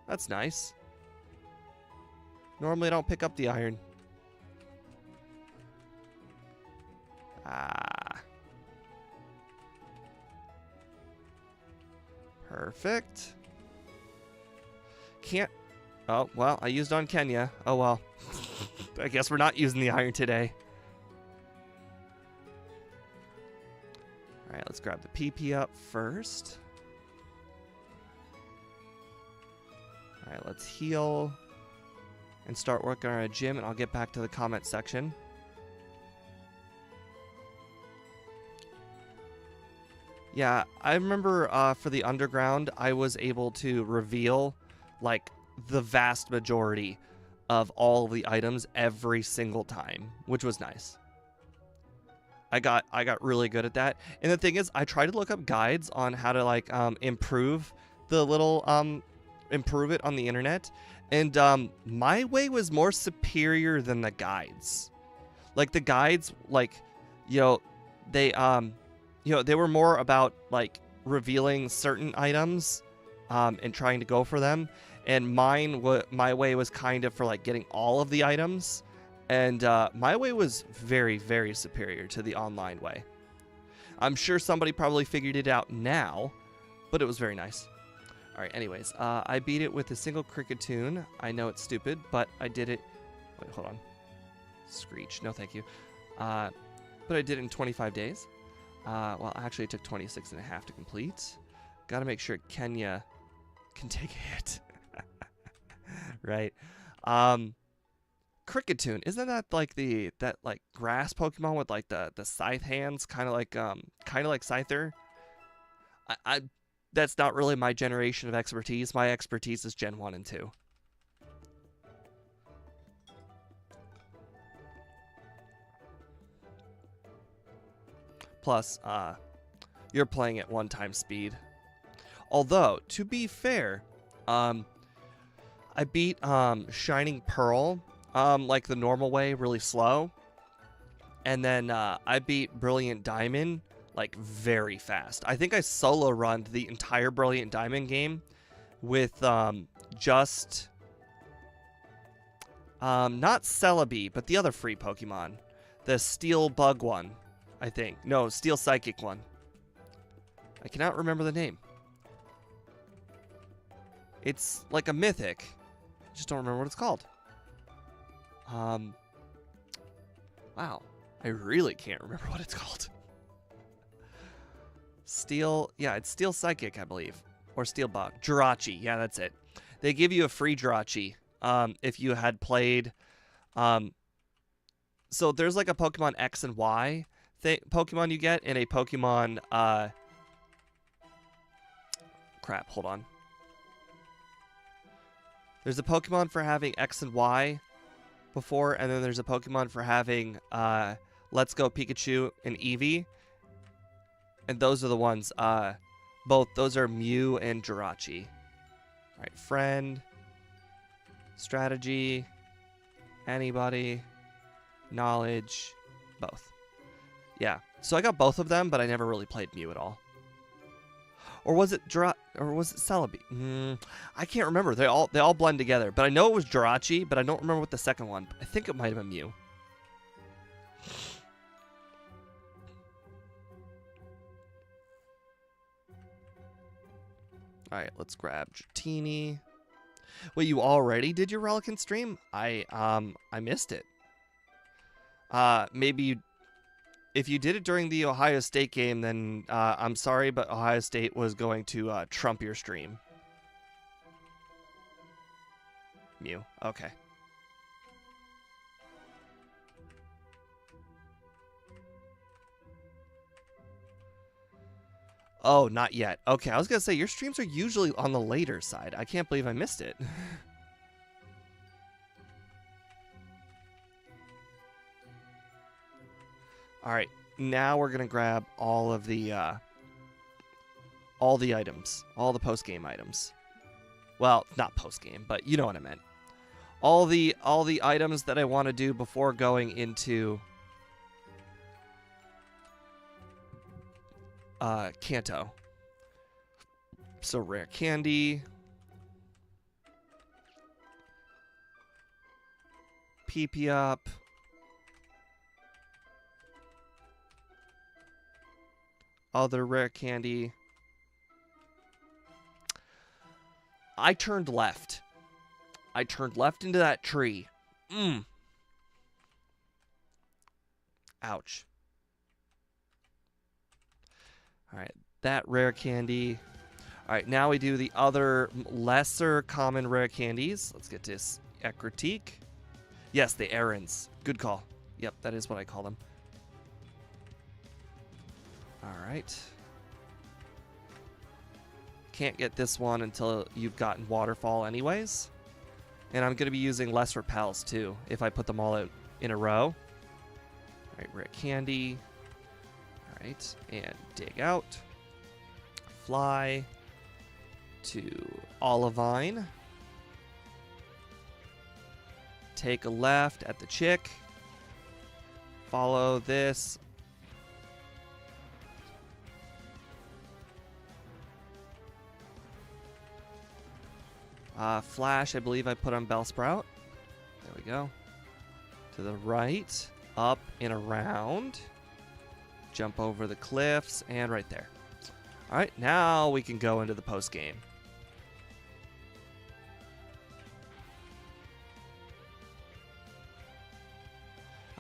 That's nice. Normally I don't pick up the iron. Perfect. Can't. Oh, well, I used on Kenya. Oh, well. I guess we're not using the iron today. All right, let's grab the PP up first. All right, let's heal and start working on our gym, and I'll get back to the comment section. Yeah, I remember for the underground, I was able to reveal like the vast majority of all the items every single time, which was nice. I got really good at that. And the thing is, I tried to look up guides on how to like improve the little improve it on the internet, and my way was more superior than the guides. Like the guides, like they they were more about like revealing certain items and trying to go for them, and my way was kind of for like getting all of the items, and my way was very, very superior to the online way. I'm sure somebody probably figured it out now, but it was very nice. All right, anyways, I beat it with a single Cricketune. I know it's stupid, but I did it. Wait, hold on. Screech, no thank you. But I did it in 25 days. Well, actually, it took 26 and a half to complete. Got to make sure Kenya can take a hit. Right. Cricketune, isn't that like that grass Pokemon with like the scythe hands, kind of like Scyther? I that's not really my generation of expertise. My expertise is Gen 1 and 2. Plus, you're playing at 1x speed. Although, to be fair, I beat Shining Pearl like the normal way, really slow. And then I beat Brilliant Diamond like very fast. I think I solo runned the entire Brilliant Diamond game with just not Celebi, but the other free Pokemon. The Steel Bug one, I think. No, Steel Psychic one. I cannot remember the name. It's like a mythic. I just don't remember what it's called. Wow. I really can't remember what it's called. Yeah, it's Steel Psychic, I believe. Or Steel Bug. Jirachi, yeah, that's it. They give you a free Jirachi if you had played. So there's like a Pokemon X and Y Pokemon you get, and a Pokemon... Crap, hold on. There's a Pokemon for having X and Y before, and then there's a Pokemon for having Let's Go Pikachu and Eevee. And those are the ones, both, those are Mew and Jirachi. Alright, friend, strategy, anybody, knowledge, both. Yeah, so I got both of them, but I never really played Mew at all. Or was it Celebi? I can't remember. They all blend together. But I know it was Jirachi, but I don't remember what the second one. I think it might have been Mew. Alright, let's grab Dratini. Wait, you already did your Relican stream? I missed it. Maybe if you did it during the Ohio State game, then I'm sorry, but Ohio State was going to trump your stream. Mew. Okay. Oh, not yet. Okay, I was going to say, your streams are usually on the later side. I can't believe I missed it. Alright, now we're going to grab all of the items. All the post-game items. Well, not post-game, but you know what I meant. All the items that I want to do before going into Kanto. So rare candy. PP up. Other rare candy. I turned left. I turned left into that tree. Ouch. Alright, that rare candy. Alright, now we do the other lesser common rare candies. Let's get this Ekritique. Yes, the errands. Good call. Yep, that is what I call them. Alright. Can't get this one until you've gotten Waterfall anyways. And I'm going to be using less repels too, if I put them all out in a row. Alright, rare candy. Alright, and dig out. Fly to Olivine. Take a left at the chick. Follow this. Flash, I believe I put on Bellsprout. There we go. To the right, up and around. Jump over the cliffs, and right there. Alright, now we can go into the post game.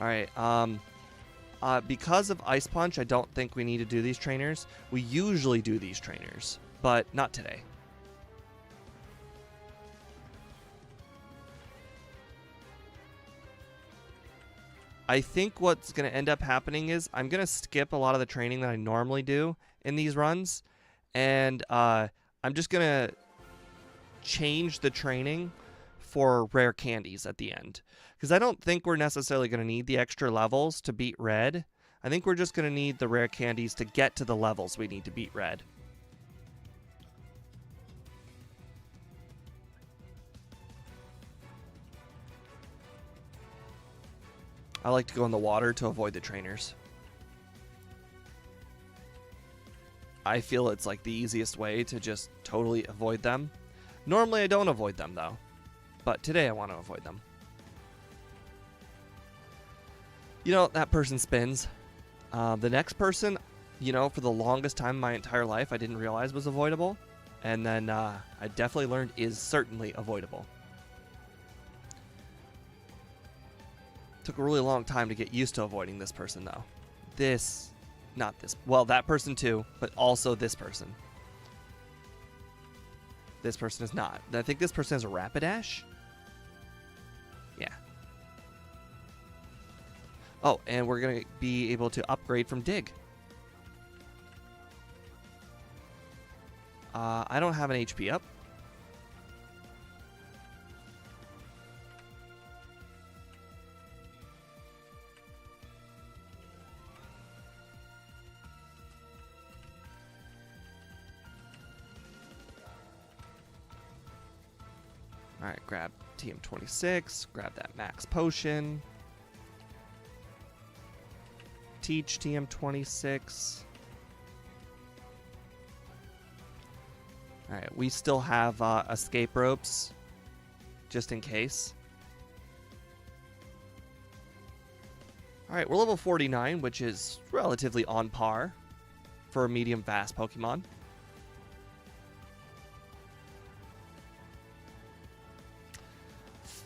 Alright, because of Ice Punch, I don't think we need to do these trainers. We usually do these trainers, but not today. I think what's going to end up happening is I'm going to skip a lot of the training that I normally do in these runs, and I'm just going to change the training for rare candies at the end. Because I don't think we're necessarily going to need the extra levels to beat Red. I think we're just going to need the rare candies to get to the levels we need to beat Red. I like to go in the water to avoid the trainers. I feel it's like the easiest way to just totally avoid them. Normally I don't avoid them though, but today I want to avoid them. You know, that person spins. The next person, you know, for the longest time in my entire life I didn't realize was avoidable, and then I definitely learned is certainly avoidable. Took a really long time to get used to avoiding this person though. Not this, well, that person too, but also this person. This person is not. I think this person has a Rapidash. Yeah. Oh, and we're going to be able to upgrade from Dig. I don't have an HP up. Alright, grab TM26, grab that max potion. Teach TM26. Alright, we still have escape ropes, just in case. Alright, we're level 49, which is relatively on par for a medium fast Pokemon.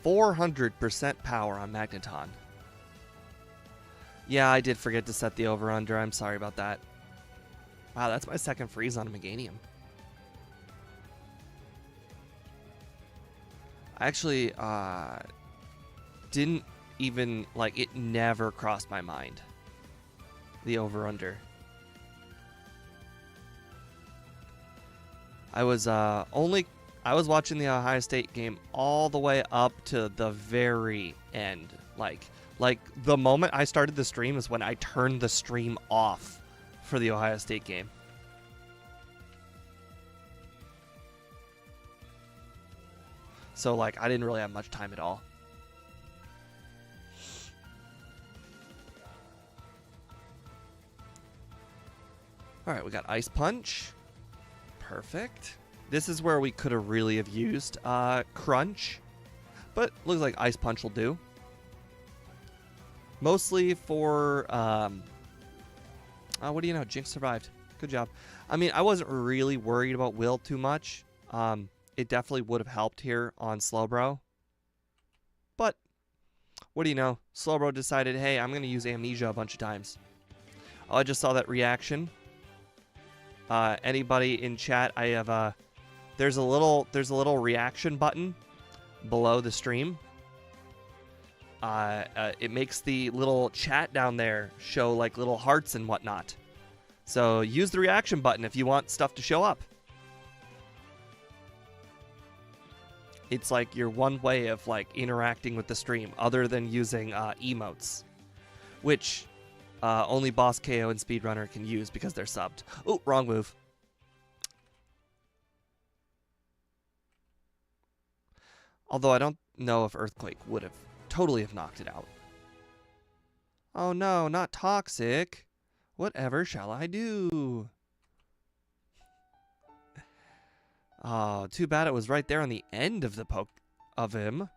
%400 power on Magneton. Yeah, I did forget to set the over-under. I'm sorry about that. Wow, that's my second freeze on a Meganium. I actually didn't even, like, it never crossed my mind. The over-under. I was watching the Ohio State game all the way up to the very end. Like the moment I started the stream is when I turned the stream off for the Ohio State game. So, like, I didn't really have much time at all. All right, we got Ice Punch. Perfect. This is where we could have really have used Crunch, but looks like Ice Punch will do. Mostly for, what do you know? Jinx survived. Good job. I mean, I wasn't really worried about Will too much. It definitely would have helped here on Slowbro. But, what do you know? Slowbro decided, hey, I'm going to use Amnesia a bunch of times. Oh, I just saw that reaction. Anybody in chat, I have, there's a little reaction button below the stream. It makes the little chat down there show like little hearts and whatnot. So use the reaction button if you want stuff to show up. It's like your one way of like interacting with the stream other than using emotes, which only Boss KO and Speedrunner can use because they're subbed. Oh, wrong move. Although I don't know if Earthquake would have totally have knocked it out. Oh no, not toxic. Whatever shall I do? Oh, too bad it was right there on the end of the poke of him.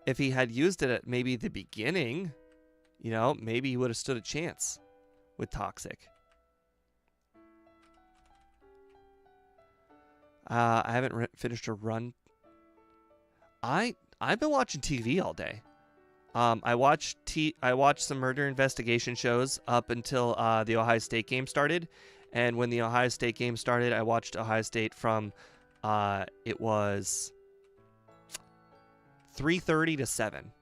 If he had used it at maybe the beginning, you know, maybe he would have stood a chance with toxic. I haven't finished a run. I've been watching TV all day. I watched some murder investigation shows up until the Ohio State game started, and when the Ohio State game started, I watched Ohio State from it was 3:30 to 7.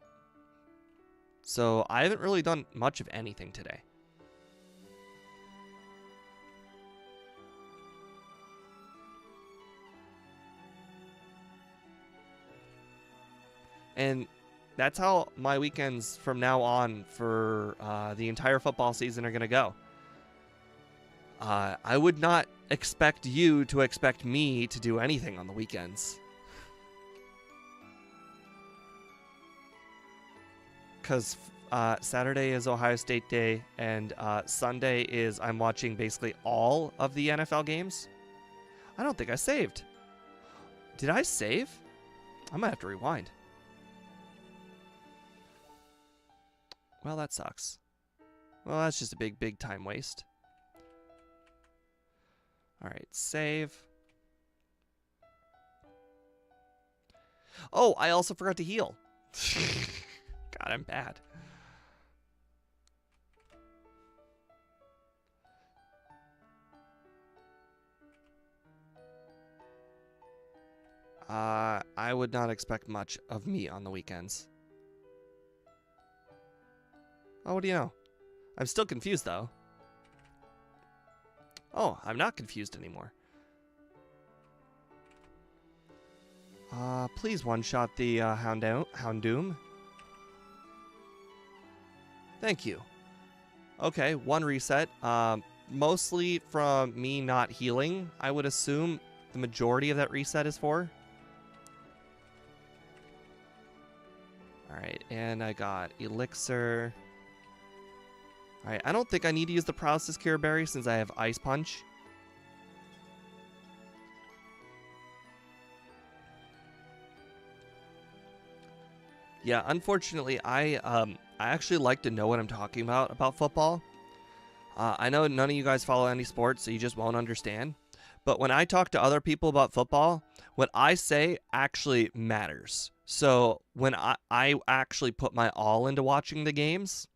So I haven't really done much of anything today. And that's how my weekends from now on for the entire football season are going to go. I would not expect you to expect me to do anything on the weekends. Because Saturday is Ohio State Day, and Sunday is I'm watching basically all of the NFL games. I don't think I saved. Did I save? I might have to rewind. Well, that sucks. Well, that's just a big time waste. All right, save. Oh, I also forgot to heal. God, I'm bad. I would not expect much of me on the weekends. Oh, what do you know? I'm still confused, though. Oh, I'm not confused anymore. Please one-shot the Houndoom. Thank you. Okay, one reset. Mostly from me not healing, I would assume the majority of that reset is for. Alright, and I got Elixir. Alright, I don't think I need to use the Paralysis Cure Berry since I have Ice Punch. Yeah, unfortunately, I actually like to know what I'm talking about football. I know none of you guys follow any sports, so you just won't understand. But when I talk to other people about football, what I say actually matters. So when I actually put my all into watching the games,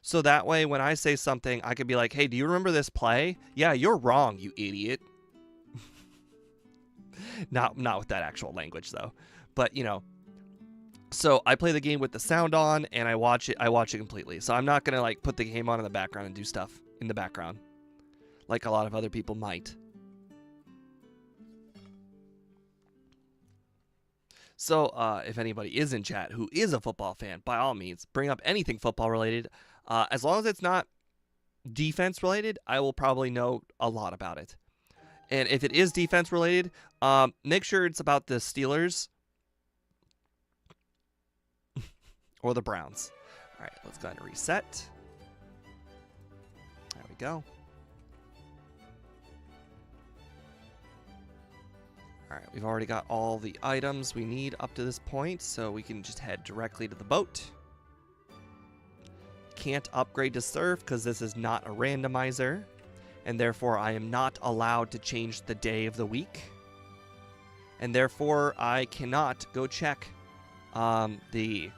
so that way when I say something, I could be like, hey, do you remember this play? Yeah, you're wrong, you idiot. Not with that actual language, though. But, you know. So I play the game with the sound on, and I watch it completely. So I'm not going to like put the game on in the background and do stuff in the background like a lot of other people might. So if anybody is in chat who is a football fan, by all means, bring up anything football related. As long as it's not defense related, I will probably know a lot about it. And if it is defense related, make sure it's about the Steelers or the Browns. All right, let's go ahead and reset. There we go. Alright, we've already got all the items we need up to this point, so we can just head directly to the boat. Can't upgrade to surf because this is not a randomizer, and therefore I am not allowed to change the day of the week. And therefore I cannot go check the,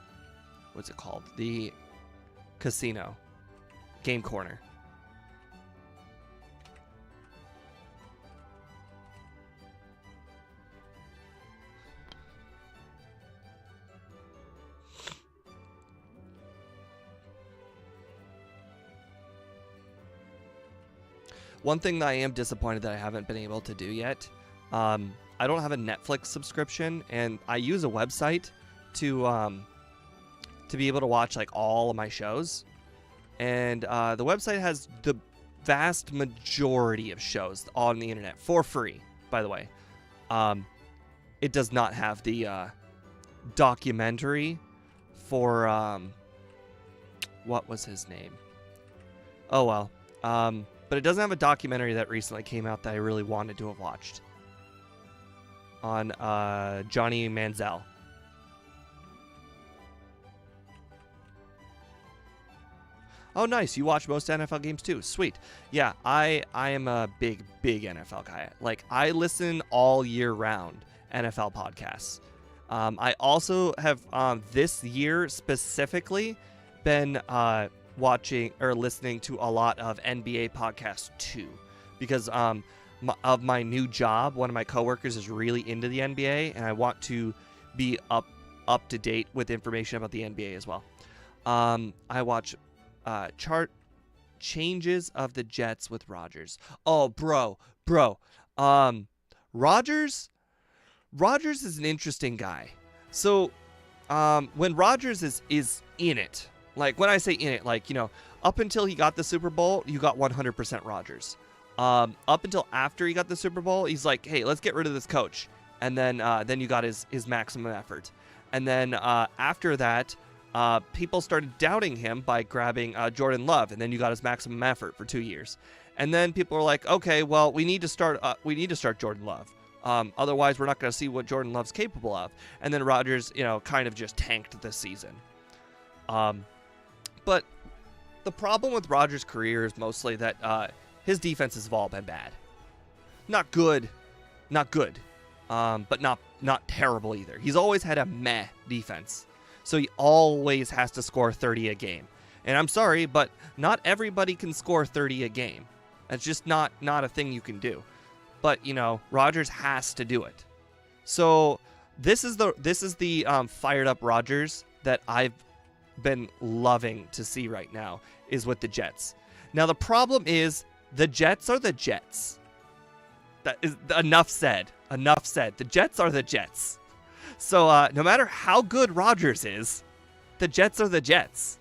what's it called? The casino. Game corner. One thing that I am disappointed that I haven't been able to do yet, I don't have a Netflix subscription, and I use a website to be able to watch like all of my shows, and the website has the vast majority of shows on the internet for free. By the way, it does not have the documentary for what was his name? Oh well. But it doesn't have a documentary that recently came out that I really wanted to have watched. On Johnny Manziel. Oh, nice. You watch most NFL games too. Sweet. Yeah, I am a big NFL guy. Like, I listen all year round NFL podcasts. I also have, this year specifically, been watching or listening to a lot of NBA podcasts too, because of my new job. One of my coworkers is really into the NBA, and I want to be up to date with information about the NBA as well. I watch chart changes of the Jets with Rodgers. Oh, bro. Rodgers is an interesting guy. So when Rodgers is in it. Like, when I say in it, like, you know, up until he got the Super Bowl, you got 100% Rodgers. Up until after he got the Super Bowl, he's like, hey, let's get rid of this coach. And then you got his maximum effort. And then after that, people started doubting him by grabbing Jordan Love. And then you got his maximum effort for 2 years. And then people were like, okay, well, we need to start Jordan Love. Otherwise, we're not going to see what Jordan Love's capable of. And then Rodgers, you know, kind of just tanked this season. But the problem with Rodgers' career is mostly that his defenses have all been bad. Not good, but not terrible either. He's always had a meh defense, so he always has to score 30 a game. And I'm sorry, but not everybody can score 30 a game. That's just not a thing you can do. But you know, Rodgers has to do it. So this is the fired up Rodgers that I've been loving to see right now, is with the Jets. Now the problem is the Jets are the Jets. That is enough said. The Jets are the Jets. So no matter how good Rodgers is, the Jets are the Jets.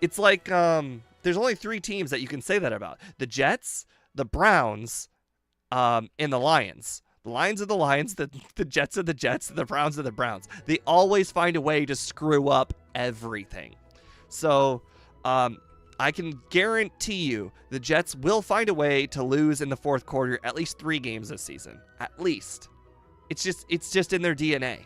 It's like there's only 3 teams that you can say that about: the Jets, the Browns, and the Lions. The Lions are the Lions, the Jets are the Jets, the Browns are the Browns. They always find a way to screw up everything. So I can guarantee you the Jets will find a way to lose in the fourth quarter at least 3 games this season. At least. It's just in their DNA.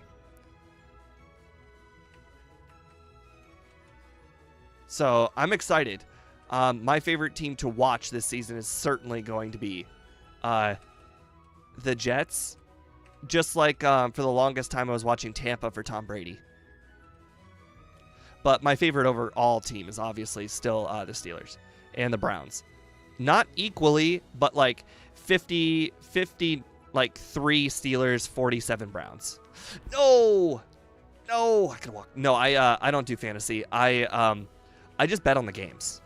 So I'm excited. My favorite team to watch this season is certainly going to be the Jets, just like for the longest time I was watching Tampa for Tom Brady. But my favorite overall team is obviously still the Steelers and the Browns. Not equally, but like 50, like 3 Steelers, 47 Browns. No, I can walk. No, I don't do fantasy. I just bet on the games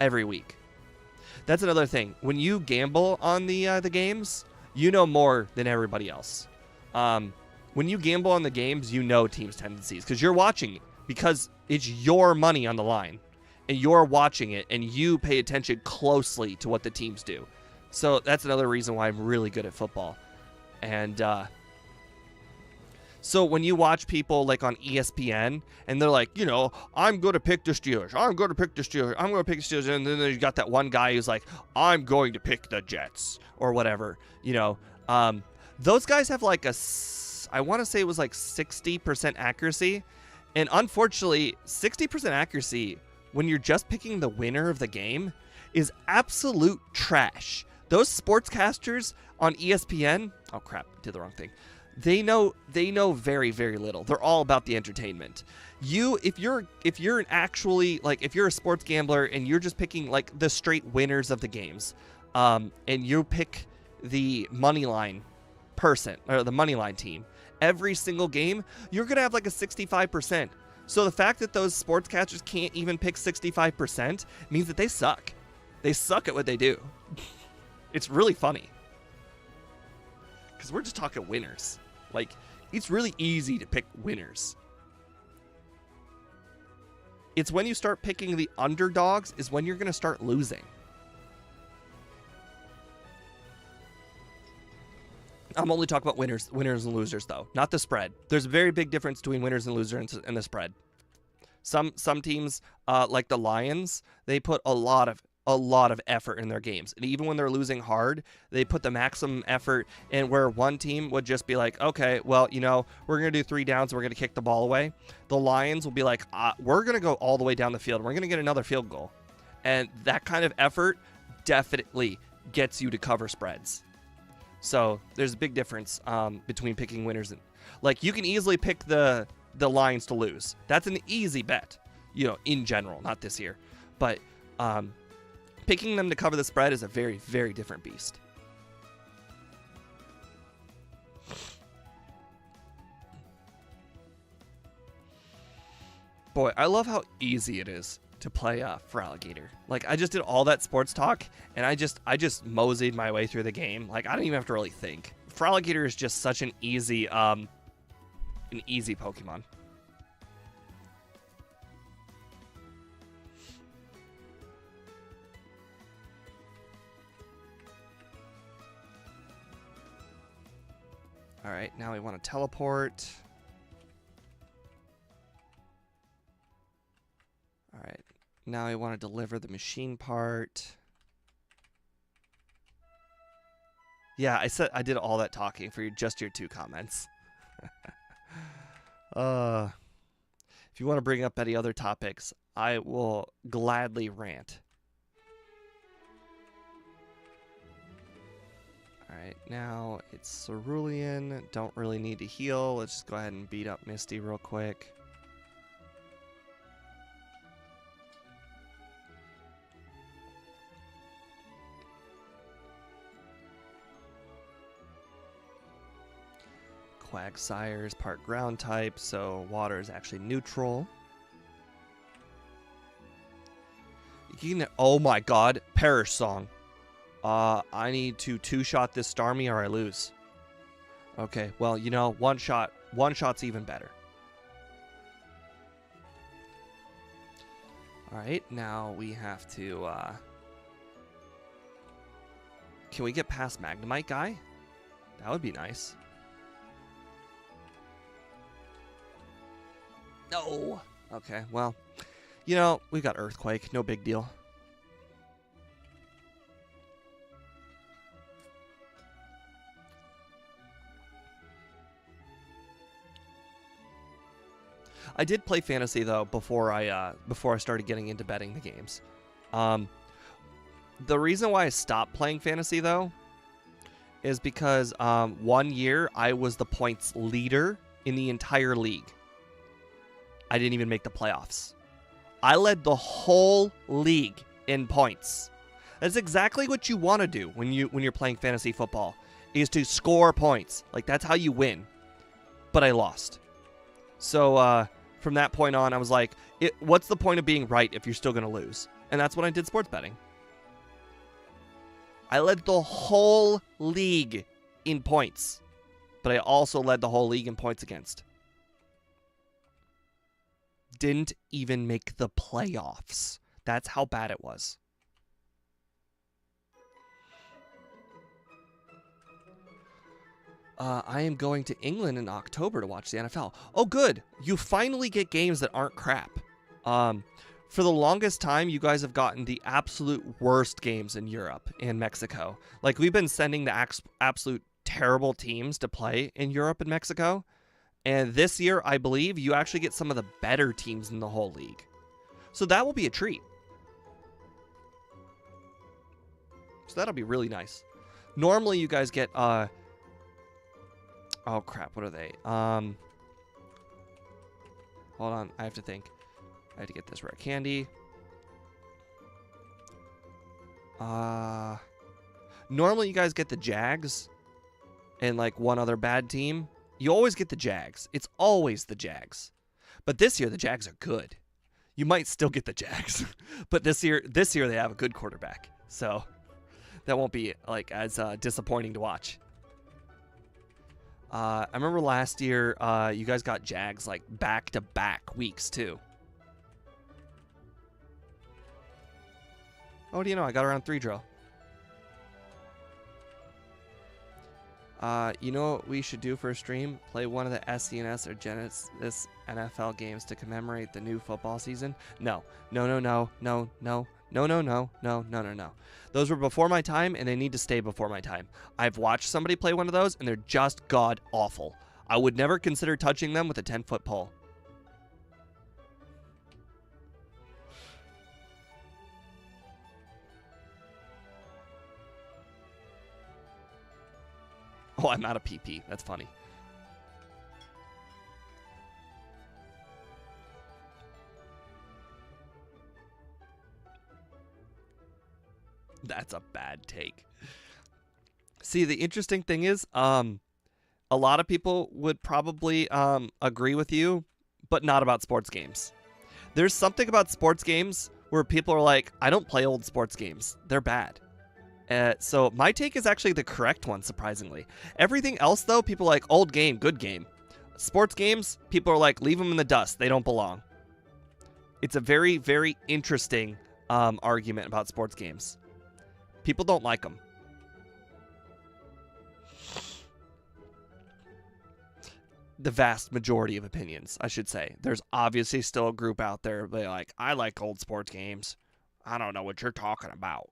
every week. That's another thing. When you gamble on the games, you know more than everybody else. When you gamble on the games, you know teams' tendencies because you're watching it, because it's your money on the line, and you're watching it, and you pay attention closely to what the teams do. So that's another reason why I'm really good at football. And so when you watch people like on ESPN, and they're like, you know, I'm going to pick the Steelers. I'm going to pick the Steelers. I'm going to pick the Steelers. And then you got that one guy who's like, I'm going to pick the Jets or whatever. You know, Those guys have like I want to say it was like 60% accuracy. And unfortunately, 60% accuracy when you're just picking the winner of the game is absolute trash. Those sportscasters on ESPN, oh crap, did the wrong thing. They know very, very little. They're all about the entertainment. If you're if you're a sports gambler and you're just picking like the straight winners of the games, and you pick the money line person or the money line team every single game, you're gonna have like a 65%. So the fact that those sportscasters can't even pick 65% means that they suck. They suck at what they do. It's really funny. Because we're just talking winners. Like, it's really easy to pick winners. It's when you start picking the underdogs is when you're going to start losing. I'm only talking about winners and losers, though, not the spread. There's a very big difference between winners and losers and the spread. Some teams, like the Lions, they put a lot of effort in their games, and even when they're losing hard, they put the maximum effort. And where one team would just be like, okay, well, we're gonna do 3 downs, and we're gonna kick the ball away. The Lions will be like, we're gonna go all the way down the field. We're gonna get another field goal, and that kind of effort definitely gets you to cover spreads. So there's a big difference between picking winners and, like, you can easily pick the Lions to lose. That's an easy bet, in general, not this year, but picking them to cover the spread is a very, very different beast. Boy, I love how easy it is to play Feraligatr. Like, I just did all that sports talk, and I just moseyed my way through the game. Like, I don't even have to really think. Feraligatr is just such an easy Pokemon. All right, now we want to teleport. All right, now I want to deliver the machine part. Yeah, I did all that talking for just your 2 comments. If you want to bring up any other topics, I will gladly rant. Alright, now it's Cerulean. Don't really need to heal. Let's just go ahead and beat up Misty real quick. Quagsire is part ground type, so water is actually neutral. Oh my god, Perish Song. I need to 2-shot this Starmie or I lose. Okay, well, one shot's even better. Alright, now we have to, can we get past Magnemite guy? That would be nice. No! Okay, well, we got Earthquake, no big deal. I did play fantasy though before I started getting into betting the games. The reason why I stopped playing fantasy though is because 1 year I was the points leader in the entire league. I didn't even make the playoffs. I led the whole league in points. That's exactly what you want to do when you're playing fantasy football, is to score points. Like, that's how you win. But I lost. So from that point on, I was like, what's the point of being right if you're still going to lose? And that's when I did sports betting. I led the whole league in points, but I also led the whole league in points against. Didn't even make the playoffs. That's how bad it was. I am going to England in October to watch the NFL. Oh, good. You finally get games that aren't crap. For the longest time, you guys have gotten the absolute worst games in Europe and Mexico. Like, we've been sending the absolute terrible teams to play in Europe and Mexico. And this year, I believe, you actually get some of the better teams in the whole league. So that will be a treat. So that'll be really nice. Normally, you guys get, oh crap, what are they? Hold on, I have to think. I have to get this rare candy. Normally, you guys get the Jags and, like, one other bad team. You always get the Jags. It's always the Jags. But this year, the Jags are good. You might still get the Jags. But this year they have a good quarterback. So that won't be, like, as disappointing to watch. I remember last year, you guys got Jags, like, back-to-back weeks, too. Oh, do you know, I got around 3 drill. You know what we should do for a stream? Play one of the SCNS or Genesis NFL games to commemorate the new football season? No. No. Those were before my time, and they need to stay before my time. I've watched somebody play one of those, and they're just god-awful. I would never consider touching them with a 10-foot pole. Oh, I'm out of PP. That's funny. That's a bad take. See, the interesting thing is, a lot of people would probably agree with you, but not about sports games. There's something about sports games where people are like, I don't play old sports games. They're bad. So my take is actually the correct one, surprisingly. Everything else, though, people are like, old game, good game. Sports games, people are like, leave them in the dust. They don't belong. It's a very, very interesting argument about sports games. People don't like them. The vast majority of opinions, I should say. There's obviously still a group out there they're like, I like old sports games. I don't know what you're talking about.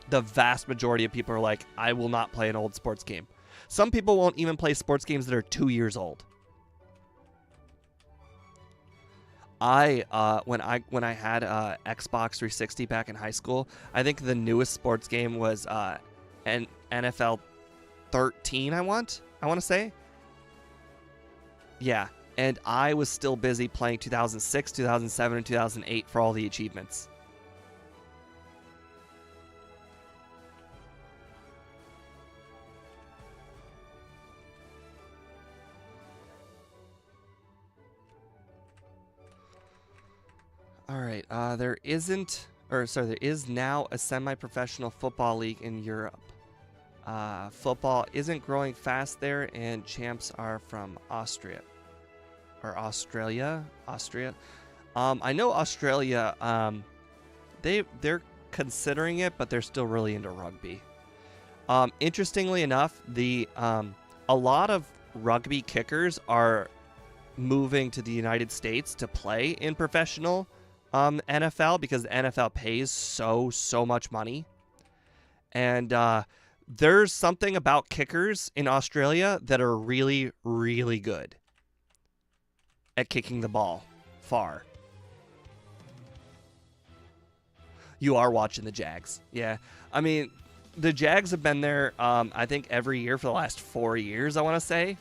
The vast majority of people are like, I will not play an old sports game. Some people won't even play sports games that are 2 years old. When I had Xbox 360 back in high school, I think the newest sports game was NFL 13. I want to say. Yeah, and I was still busy playing 2006, 2007, and 2008 for all the achievements. All right, there is now a semi-professional football league in Europe. Football isn't growing fast there, and champs are from Austria. I know Australia, they're considering it, but they're still really into rugby. Interestingly enough, a lot of rugby kickers are moving to the United States to play in professional NFL because the NFL pays so much money. And there's something about kickers in Australia that are really, really good at kicking the ball far. You are watching the Jags. Yeah. I mean, the Jags have been there, I think, every year for the last 4 years, I want to say.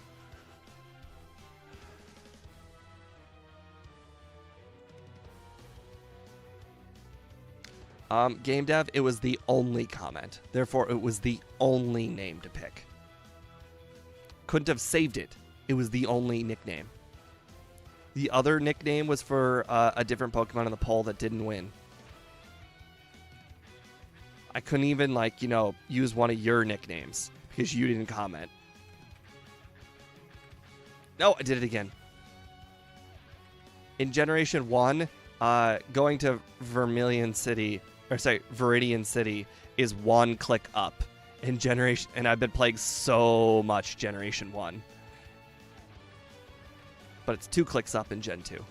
Game dev, it was the only comment. Therefore, it was the only name to pick. Couldn't have saved it. It was the only nickname. The other nickname was for a different Pokemon in the poll that didn't win. I couldn't even, use one of your nicknames because you didn't comment. No, I did it again. In Generation 1, going to Viridian City is 1 click up. And I've been playing so much Generation 1. But it's 2 clicks up in Gen 2.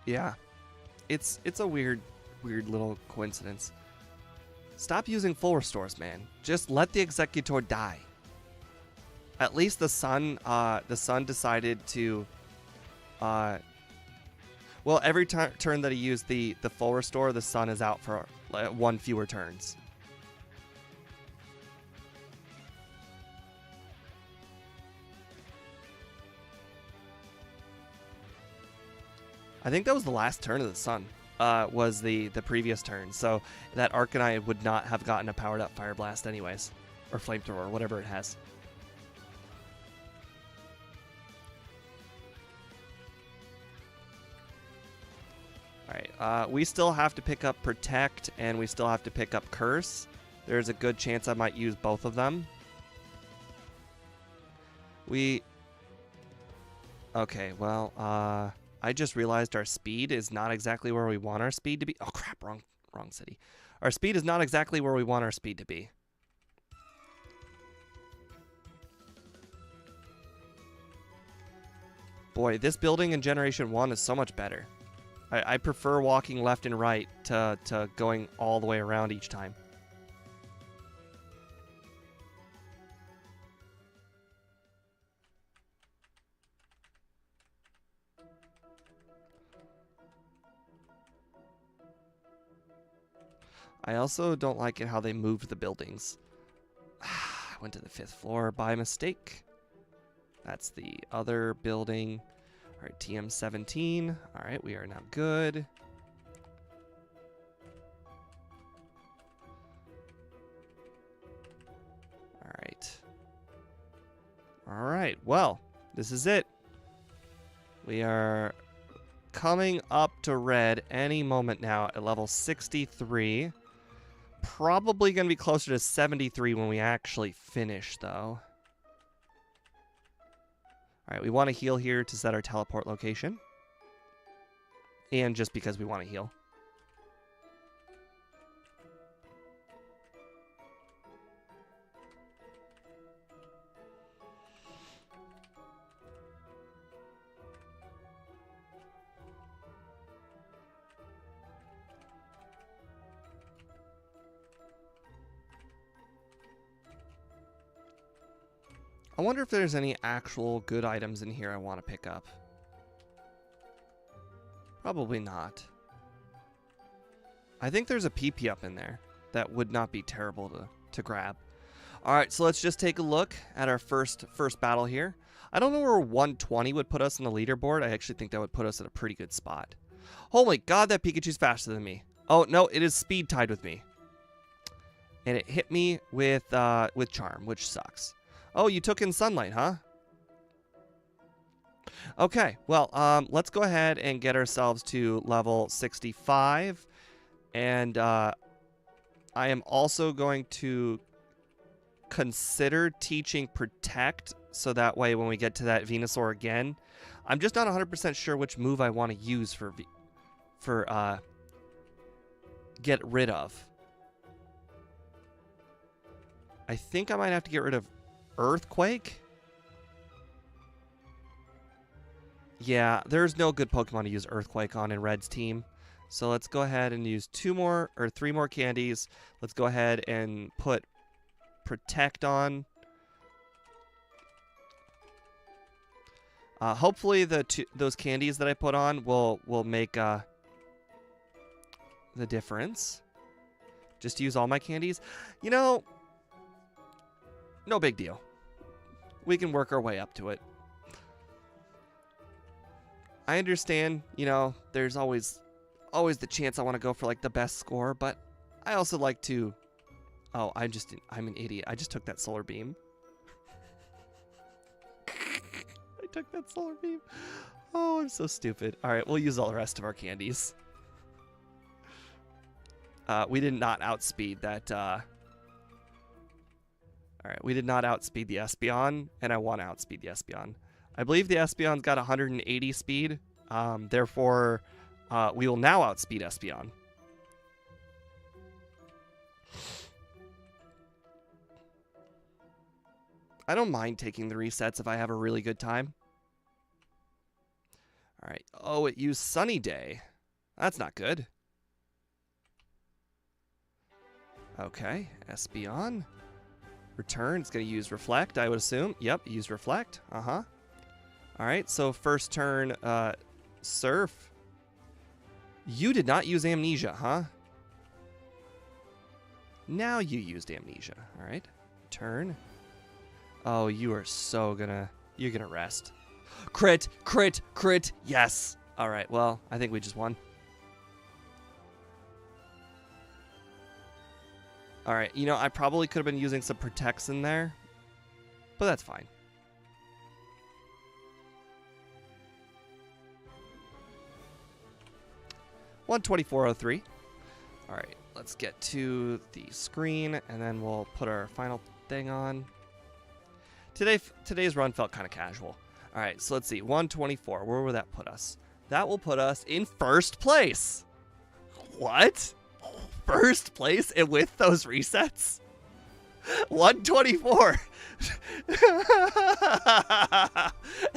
Yeah. It's a weird little coincidence. Stop using full restores, man. Just let the Executor die. At least the sun decided to, well, every turn that he used the full restore, the sun is out for one fewer turns. I think that was the last turn of the sun, was the previous turn. So that Arcanine would not have gotten a powered up Fire Blast anyways. Or Flamethrower, or whatever it has. Alright, we still have to pick up Protect, and we still have to pick up Curse. There's a good chance I might use both of them. Okay, well, I just realized our speed is not exactly where we want our speed to be. Oh crap, wrong city. Our speed is not exactly where we want our speed to be. Boy, this building in Generation 1 is so much better. I prefer walking left and right to going all the way around each time. I also don't like it how they moved the buildings. I went to the 5th floor by mistake. That's the other building. All right, TM17. All right, we are now good. All right. All right, well, this is it. We are coming up to red any moment now at level 63. Probably going to be closer to 73 when we actually finish, though. Alright, we want to heal here to set our teleport location. And just because we want to heal. I wonder if there's any actual good items in here I want to pick up. Probably not. I think there's a PP up in there that would not be terrible to grab. Alright, so let's just take a look at our first battle here. I don't know where 120 would put us on the leaderboard. I actually think that would put us at a pretty good spot. Holy God, that Pikachu's faster than me. Oh, no, it is speed tied with me. And it hit me with Charm, which sucks. Oh, you took in Sunlight, huh? Okay, well, let's go ahead and get ourselves to level 65. And I am also going to consider teaching Protect, so that way when we get to that Venusaur again, I'm just not 100% sure which move I want to use for get rid of. I think I might have to get rid of Earthquake? Yeah, there's no good Pokemon to use Earthquake on in Red's team. So let's go ahead and use 3 more candies. Let's go ahead and put Protect on. Hopefully those candies that I put on will make the difference. Just use all my candies. You know, no big deal. We can work our way up to it. I understand, you know, there's always the chance I want to go for like the best score, but I also like to... Oh, I'm an idiot. I just took that Solar Beam. I took that Solar Beam. Oh, I'm so stupid. All right, we'll use all the rest of our candies. We did not outspeed that... Alright, we did not outspeed the Espeon, and I want to outspeed the Espeon. I believe the Espeon's got 180 speed, therefore we will now outspeed Espeon. I don't mind taking the resets if I have a really good time. All right. Oh, it used Sunny Day. That's not good. Okay. SB on. Return. It's going to use Reflect, I would assume. Yep, use Reflect. Uh-huh. All right. So first turn, Surf. You did not use Amnesia, huh? Now you used Amnesia. All right. Turn. Oh, you are so gonna... You're gonna rest. Crit! Crit! Crit! Yes! Alright, well, I think we just won. Alright, you know, I probably could have been using some Protects in there. But that's fine. $124.03. Alright, let's get to the screen, and then we'll put our final thing on. Today's run felt kind of casual. All right, so let's see. 124. Where will that put us? That will put us in first place. What? First place and with those resets? 124.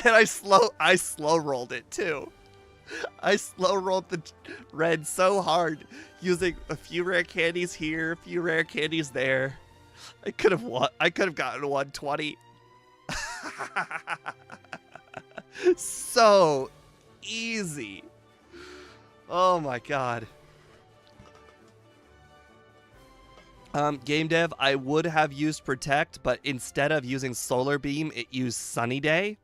And I slow rolled it too. I slow rolled the red so hard using a few rare candies here, a few rare candies there. I could have gotten 120. So easy. Oh my god. Game dev, I would have used Protect, but instead of using Solar Beam, it used Sunny Day.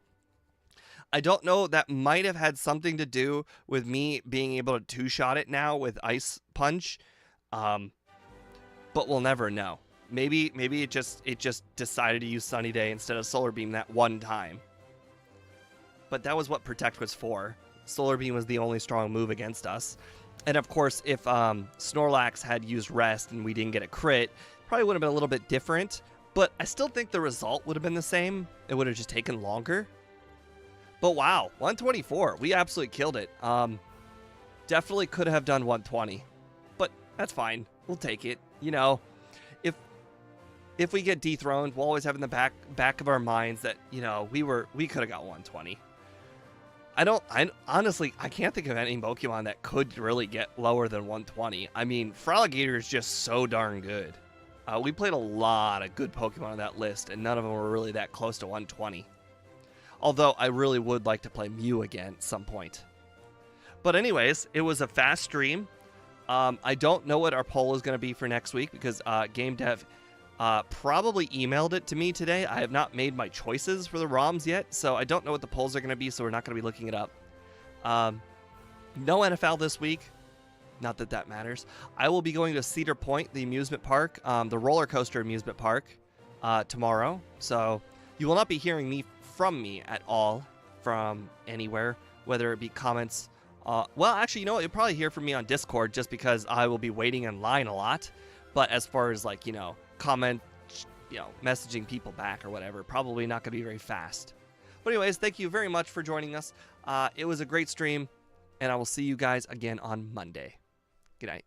I don't know, that might have had something to do with me being able to two-shot it now with Ice Punch. But we'll never know. Maybe it just decided to use Sunny Day instead of Solar Beam that one time. But that was what Protect was for. Solar Beam was the only strong move against us. And of course, if Snorlax had used Rest and we didn't get a crit, probably would have been a little bit different. But I still think the result would have been the same. It would have just taken longer. But wow, 124. We absolutely killed it. Definitely could have done 120. But that's fine. We'll take it. You know, if we get dethroned, we'll always have in the back of our minds that, you know, we could have got 120. I honestly can't think of any Pokemon that could really get lower than 120. I mean, Feraligatr is just so darn good. We played a lot of good Pokemon on that list, and none of them were really that close to 120. Although I really would like to play Mew again at some point. But anyways, it was a fast stream. I don't know what our poll is going to be for next week because Game Dev probably emailed it to me today. I have not made my choices for the ROMs yet, so I don't know what the polls are going to be, so we're not going to be looking it up. No NFL this week. Not that that matters. I will be going to Cedar Point, the amusement park, the roller coaster amusement park, tomorrow. So you will not be hearing from me at all from anywhere, whether it be comments. Well, actually, you know what? You'll probably hear from me on Discord just because I will be waiting in line a lot. But as far as, like, you know, comment, you know, messaging people back or whatever, probably not going to be very fast. But anyways, thank you very much for joining us. It was a great stream, and I will see you guys again on Monday. Good night.